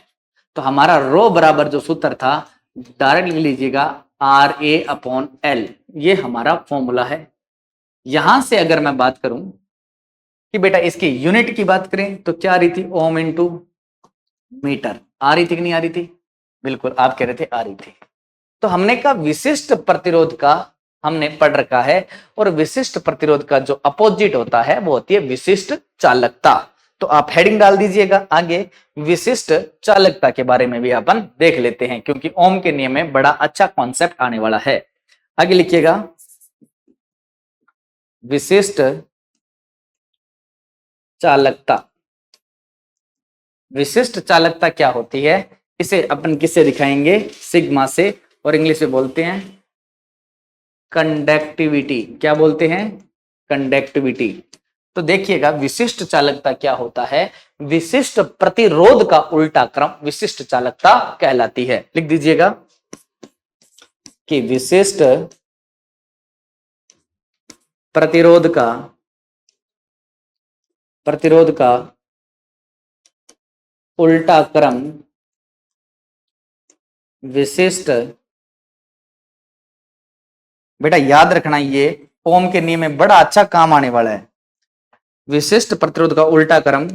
तो हमारा रो बराबर जो सूत्र था डायरेक्ट लिख लीजिएगा RA/L, ये हमारा फॉर्मूला है। यहां से अगर मैं बात करूं कि बेटा इसकी यूनिट की बात करें तो क्या आ रही थी, ओम इंटू मीटर। आ रही थी कि नहीं आ रही थी? बिल्कुल, आप कह रहे थे आ रही थी। तो हमने कहा विशिष्ट प्रतिरोध का हमने पढ़ रखा है, और विशिष्ट प्रतिरोध का जो अपोजिट होता है वो होती है विशिष्ट चालकता। तो आप हेडिंग डाल दीजिएगा आगे, विशिष्ट चालकता के बारे में भी अपन देख लेते हैं, क्योंकि ओम के नियम में बड़ा अच्छा कॉन्सेप्ट आने वाला है। आगे लिखिएगा, विशिष्ट चालकता। विशिष्ट चालकता क्या होती है, इसे अपन किससे दिखाएंगे, सिग्मा से, और इंग्लिश में बोलते हैं कंडक्टिविटी। क्या बोलते हैं, कंडक्टिविटी। तो देखिएगा विशिष्ट चालकता क्या होता है, विशिष्ट प्रतिरोध का उल्टा क्रम विशिष्ट चालकता कहलाती है। लिख दीजिएगा कि विशिष्ट प्रतिरोध का उल्टा क्रम विशिष्ट, बेटा याद रखना ये ओम के नियम में बड़ा अच्छा काम आने वाला है। विशिष्ट प्रतिरोध का उल्टा क्रम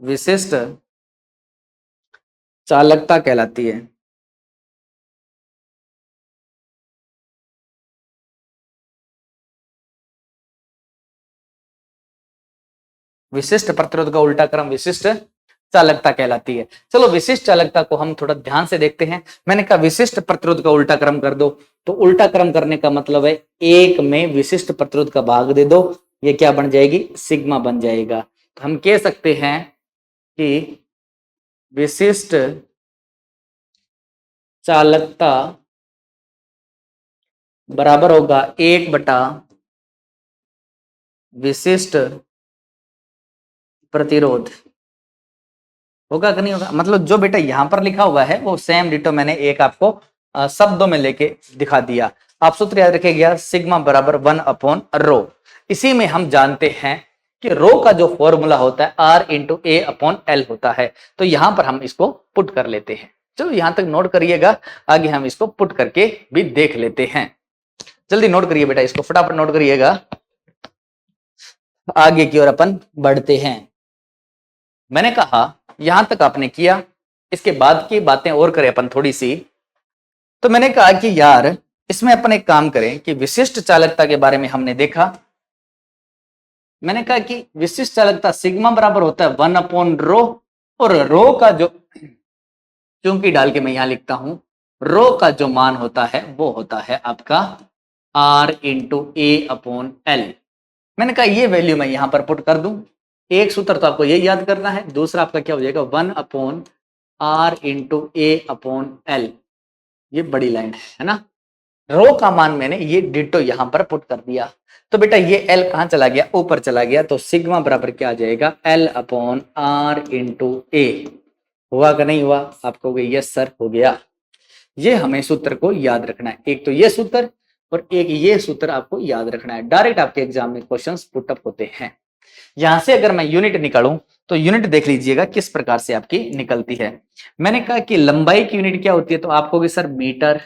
विशिष्ट चालकता कहलाती है। विशिष्ट प्रतिरोध का उल्टा क्रम विशिष्ट चालकता कहलाती है। चलो विशिष्ट चालकता को हम थोड़ा ध्यान से देखते हैं। मैंने कहा विशिष्ट प्रतिरोध का उल्टा क्रम कर दो, तो उल्टा क्रम करने का मतलब है एक में विशिष्ट प्रतिरोध का भाग दे दो, ये क्या बन जाएगी, सिग्मा बन जाएगा। तो हम कह सकते हैं कि विशिष्ट चालकता बराबर होगा 1 बटा विशिष्ट प्रतिरोध। होगा कि नहीं होगा, मतलब जो बेटा यहां पर लिखा हुआ है वो सेम डिटो मैंने एक आपको शब्दों में लेके दिखा दिया। आप सूत्र याद रखिएगा, सिग्मा बराबर 1/रो। इसी में हम जानते हैं कि रो का जो फॉर्मूला होता है R/A/L होता है। तो यहां पर हम इसको पुट कर लेते हैं। चलो यहां तक नोट करिएगा, आगे हम इसको पुट करके भी देख लेते हैं। जल्दी नोट करिए बेटा, इसको फटाफट नोट करिएगा, आगे की ओर अपन बढ़ते हैं। मैंने कहा यहां तक आपने किया, इसके बाद की बातें और करें अपन थोड़ी सी। तो मैंने कहा कि यार इसमें अपन एक काम करें कि विशिष्ट चालकता के बारे में हमने देखा। मैंने कहा कि विशिष्ट चालकता सिग्मा बराबर होता है 1/रो, और रो का जो चूंकि डाल के मैं यहां लिखता हूं, रो का जो मान होता है वो होता है आपका R/A/L। मैंने कहा ये वैल्यू मैं यहां पर पुट कर दूं। एक सूत्र तो आपको ये याद करना है, दूसरा आपका क्या हो जाएगा 1/R/A/L। ये बड़ी लाइन है ना। रो का मान मैंने ये डिटो यहां पर पुट कर दिया। तो बेटा ये L कहां चला गया, ऊपर चला गया। तो सिग्मा बराबर क्या आ जाएगा, L/R/A। हुआ कि नहीं हुआ, आपको यस सर हो गया। ये हमें सूत्र को याद रखना है, एक तो ये सूत्र और एक ये सूत्र आपको याद रखना है। डायरेक्ट आपके एग्जाम में क्वेश्चंस पुटअप होते हैं। यहां से अगर मैं यूनिट निकालूं तो यूनिट देख लीजिएगा किस प्रकार से आपकी निकलती है। मैंने कहा कि लंबाई की यूनिट क्या होती है, तो आपको सर मीटर।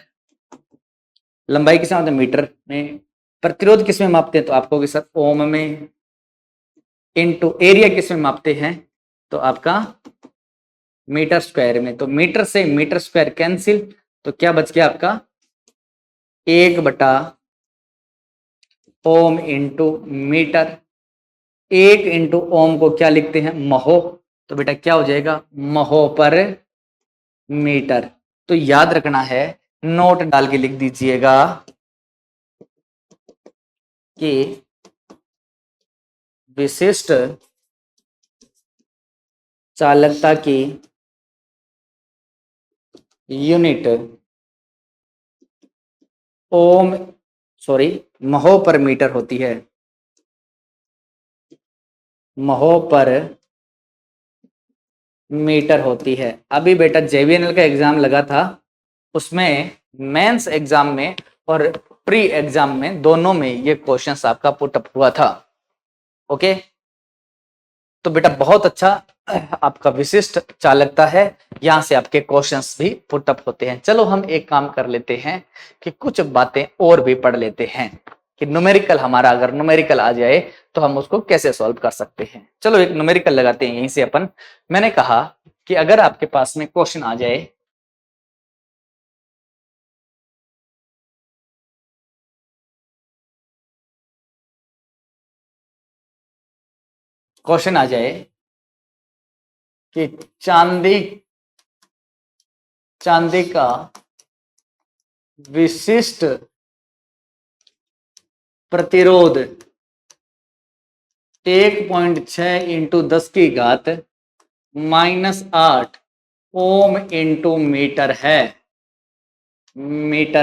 लंबाई किस में, मीटर में। प्रतिरोध किस में मापते हैं, तो आपको सर ओम में। इनटू एरिया किस में मापते हैं, तो आपका मीटर स्क्वायर में। तो मीटर से मीटर स्क्वायर कैंसिल, तो क्या बच गया आपका 1/ओम इंटू मीटर। 1/ओम को क्या लिखते हैं, महो। तो बेटा क्या हो जाएगा, महो पर मीटर। तो याद रखना है, नोट डाल के लिख दीजिएगा कि विशिष्ट चालकता की यूनिट ओम महो पर मीटर होती है। महो पर मीटर होती है। अभी बेटा जेवीएनएल का एग्जाम लगा था, उसमें मेंस एग्जाम में और प्री एग्जाम में दोनों में ये क्वेश्चंस आपका पुटअप हुआ था। ओके, तो बेटा बहुत अच्छा आपका विशिष्ट चालकता है, यहां से आपके क्वेश्चंस भी पुटअप होते हैं। चलो हम एक काम कर लेते हैं कि कुछ बातें और भी पढ़ लेते हैं कि न्यूमेरिकल हमारा अगर न्यूमेरिकल आ जाए तो हम उसको कैसे सॉल्व कर सकते हैं। चलो एक न्यूमेरिकल लगाते हैं यहीं से अपन। मैंने कहा कि अगर आपके पास में क्वेश्चन आ जाए, क्वेश्चन आ जाए कि चांदी चांदी का विशिष्ट प्रतिरोध 1.6 इंटू 10 की घात -8 ओम इंटू मीटर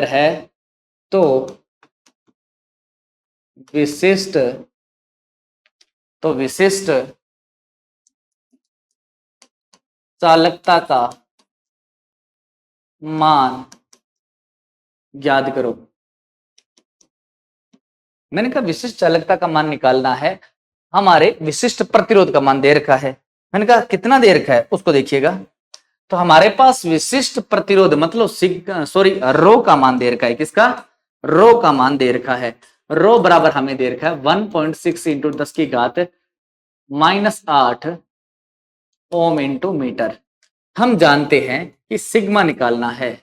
है तो विशिष्ट चालकता का मान ज्ञात करो। मैंने कहा विशिष्ट चालकता का मान निकालना है, हमारे विशिष्ट प्रतिरोध का मान दे रखा है। मैंने कहा कितना दे रखा है उसको देखिएगा, तो हमारे पास विशिष्ट प्रतिरोध मतलब रो का मान दे रखा है। किसका? रो का मान दे रखा है। रो बराबर हमें दे रखा है 1.6 इंटू 10 की घात -8 ओम इंटू मीटर। हम जानते हैं कि सिग्मा निकालना है,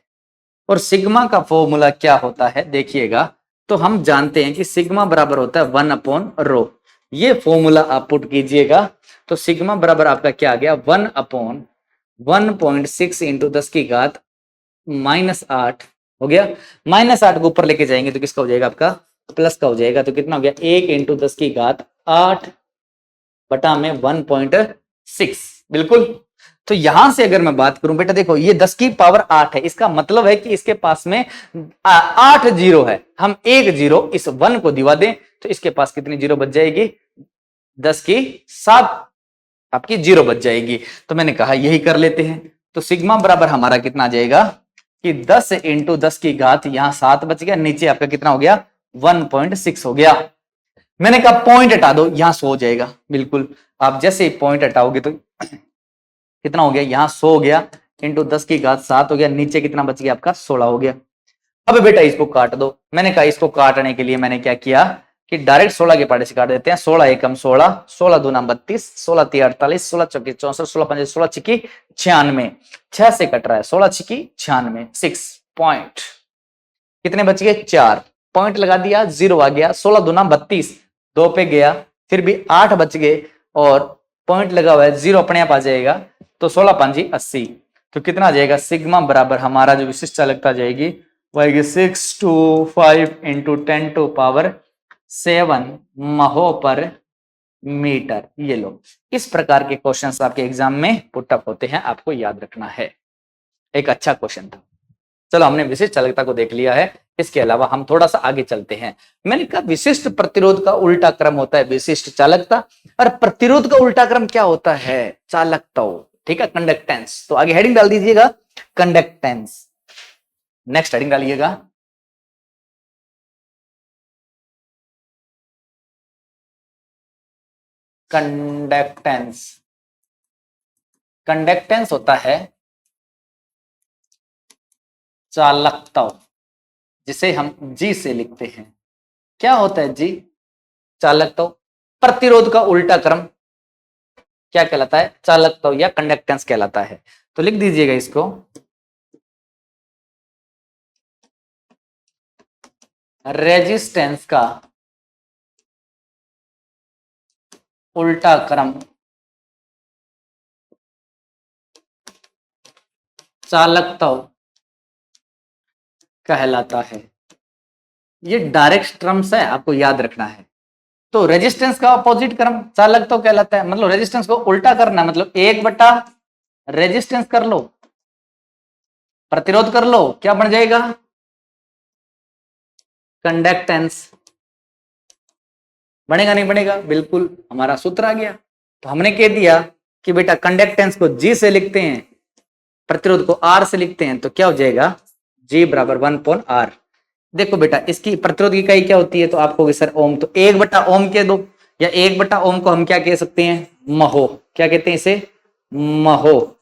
और सिग्मा का फॉर्मूला क्या होता है देखिएगा, तो हम जानते हैं कि सिग्मा बराबर होता है 1/रो। ये फॉर्मूला आप पुट कीजिएगा तो सिग्मा बराबर आपका क्या आ गया 1/1.6 इंटू 10 की घात -8 हो गया। -8 को ऊपर लेके जाएंगे तो किसका हो जाएगा आपका प्लस का हो जाएगा, तो कितना हो गया 1 इंटू 10 की घात 8 बटा में 1.6। बिल्कुल। तो यहां से अगर मैं बात करूं बेटा देखो ये 10 की पावर 8 है, इसका मतलब है कि इसके पास में 8 जीरो है। हम एक जीरो इस 1 को दिवा दें तो इसके पास कितनी जीरो बच जाएगी 10 की 7 आपकी जीरो बच जाएगी। तो मैंने कहा यही कर लेते हैं, तो सिग्मा बराबर हमारा कितना आ जाएगा कि 10 इंटू 10 की घात यहां 7 बच गया, नीचे आपका कितना हो गया 1.6 हो गया। मैंने कहा पॉइंट हटा दो यहां 100 हो जाएगा। बिल्कुल, आप जैसे ही पॉइंट हटाओगे तो कितना हो गया यहां 100 हो गया, इंटू 10 की घात 7 हो गया, नीचे कितना बच गया आपका 16 हो गया। अब बेटा इसको काट दो। मैंने कहा इसको काटने के लिए मैंने क्या किया कि डायरेक्ट 16 के पार्ट से काट देते हैं। 16 एकम 16, 16 दूना 32, 16 ती 48, 16 चौकी 64, 16 पंजे 16 छिकी 96, 6 से कट रहा है 16 छिकी 96, 6 पॉइंट कितने बच गए 4 पॉइंट लगा दिया, जीरो आ गया। 16 दूना 32, 2 पे गया, फिर भी 8 बच गए और पॉइंट लगा हुआ है, जीरो अपने आप आ जाएगा। तो 16 पांजी 80, तो कितना आ जाएगा सिग्मा बराबर हमारा जो विशिष्ट चालकता जाएगी वो आएगी 625 इंटू 10 टू पावर 7 महो पर मीटर। ये लो, इस प्रकार के क्वेश्चंस आपके एग्जाम में पुटअप होते हैं, आपको याद रखना है। एक अच्छा क्वेश्चन था। चलो हमने विशिष्ट चालकता को देख लिया है, इसके अलावा हम थोड़ा सा आगे चलते हैं। मैंने कहा विशिष्ट प्रतिरोध का उल्टा क्रम होता है विशिष्ट चालकता, और प्रतिरोध का उल्टा क्रम क्या होता है चालकता। ठीक है, कंडक्टेंस। तो आगे हेडिंग डाल दीजिएगा कंडक्टेंस, नेक्स्ट हेडिंग डालिएगा कंडक्टेंस। कंडक्टेंस होता है चालकता, जिसे हम जी से लिखते हैं। क्या होता है जी चालकता? प्रतिरोध का उल्टा क्रम क्या कहलाता है चालकता या कंडक्टेंस कहलाता है। तो लिख दीजिएगा इसको रेजिस्टेंस का उल्टा क्रम चालकता कहलाता है। ये डायरेक्ट टर्म्स है, आपको याद रखना है। तो रेजिस्टेंस का अपोजिट क्रम चालकता कहलाता है, मतलब रेजिस्टेंस को उल्टा करना, मतलब 1 बटा रेजिस्टेंस कर लो, प्रतिरोध कर लो, क्या बन जाएगा कंडक्टेंस। बनेगा नहीं बनेगा? बिल्कुल, हमारा सूत्र आ गया। तो हमने कह दिया कि बेटा कंडक्टेंस को जी से लिखते हैं, प्रतिरोध को आर से लिखते हैं, तो क्या हो जाएगा जी बराबर 1/r। देखो बेटा इसकी प्रतिरोध की इकाई क्या होती है, तो आपको सर ओम, तो 1 बटा ओम कह दो, या 1 बटा ओम को हम क्या कह सकते हैं महो, क्या कहते हैं इसे, महो।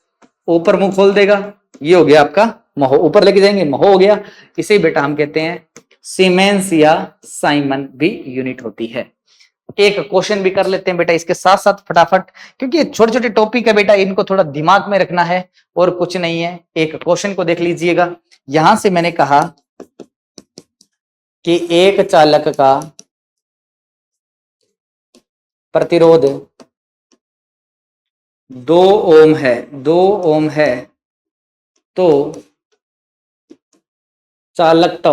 ऊपर मुंह खोल देगा, ये हो गया आपका महो, ऊपर लेके जाएंगे महो हो गया। इसे बेटा हम कहते हैं सीमेंस या साइमन भी यूनिट होती है। एक क्वेश्चन भी कर लेते हैं बेटा इसके साथ साथ फटाफट, क्योंकि छोटे छोटे टॉपिक है बेटा, इनको थोड़ा दिमाग में रखना है और कुछ नहीं है। एक क्वेश्चन को देख लीजिएगा, यहां से मैंने कहा कि एक चालक का प्रतिरोध 2 ओम है, 2 ओम है, तो चालकता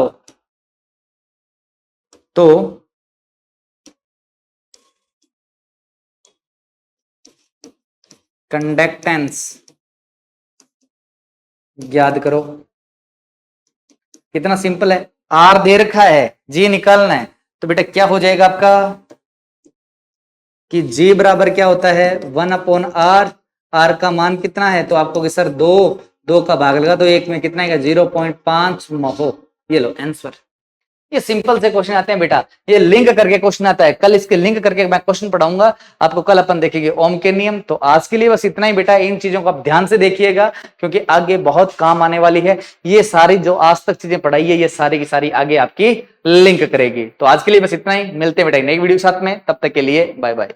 तो कंडक्टेंस याद करो। कितना सिंपल है, आर दे रखा है, जी निकालना है, तो बेटा क्या हो जाएगा आपका कि जी बराबर क्या होता है 1/r। आर का मान कितना है, तो आपको सर 2 का भाग लगा तो 1 में कितना है 0.5 महो। ये लो आंसर। ये सिंपल से क्वेश्चन आते हैं बेटा, ये लिंक करके क्वेश्चन आता है, कल इसके लिंक करके मैं क्वेश्चन पढ़ाऊंगा आपको, कल अपन देखेंगे ओम के नियम। तो आज के लिए बस इतना ही बेटा, इन चीजों को आप ध्यान से देखिएगा क्योंकि आगे बहुत काम आने वाली है। ये सारी जो आज तक चीजें पढ़ाई है ये सारी की सारी आगे आपकी लिंक करेगी। तो आज के लिए बस इतना ही, मिलते हैं बेटा नई वीडियो के साथ में, तब तक के लिए बाय बाय।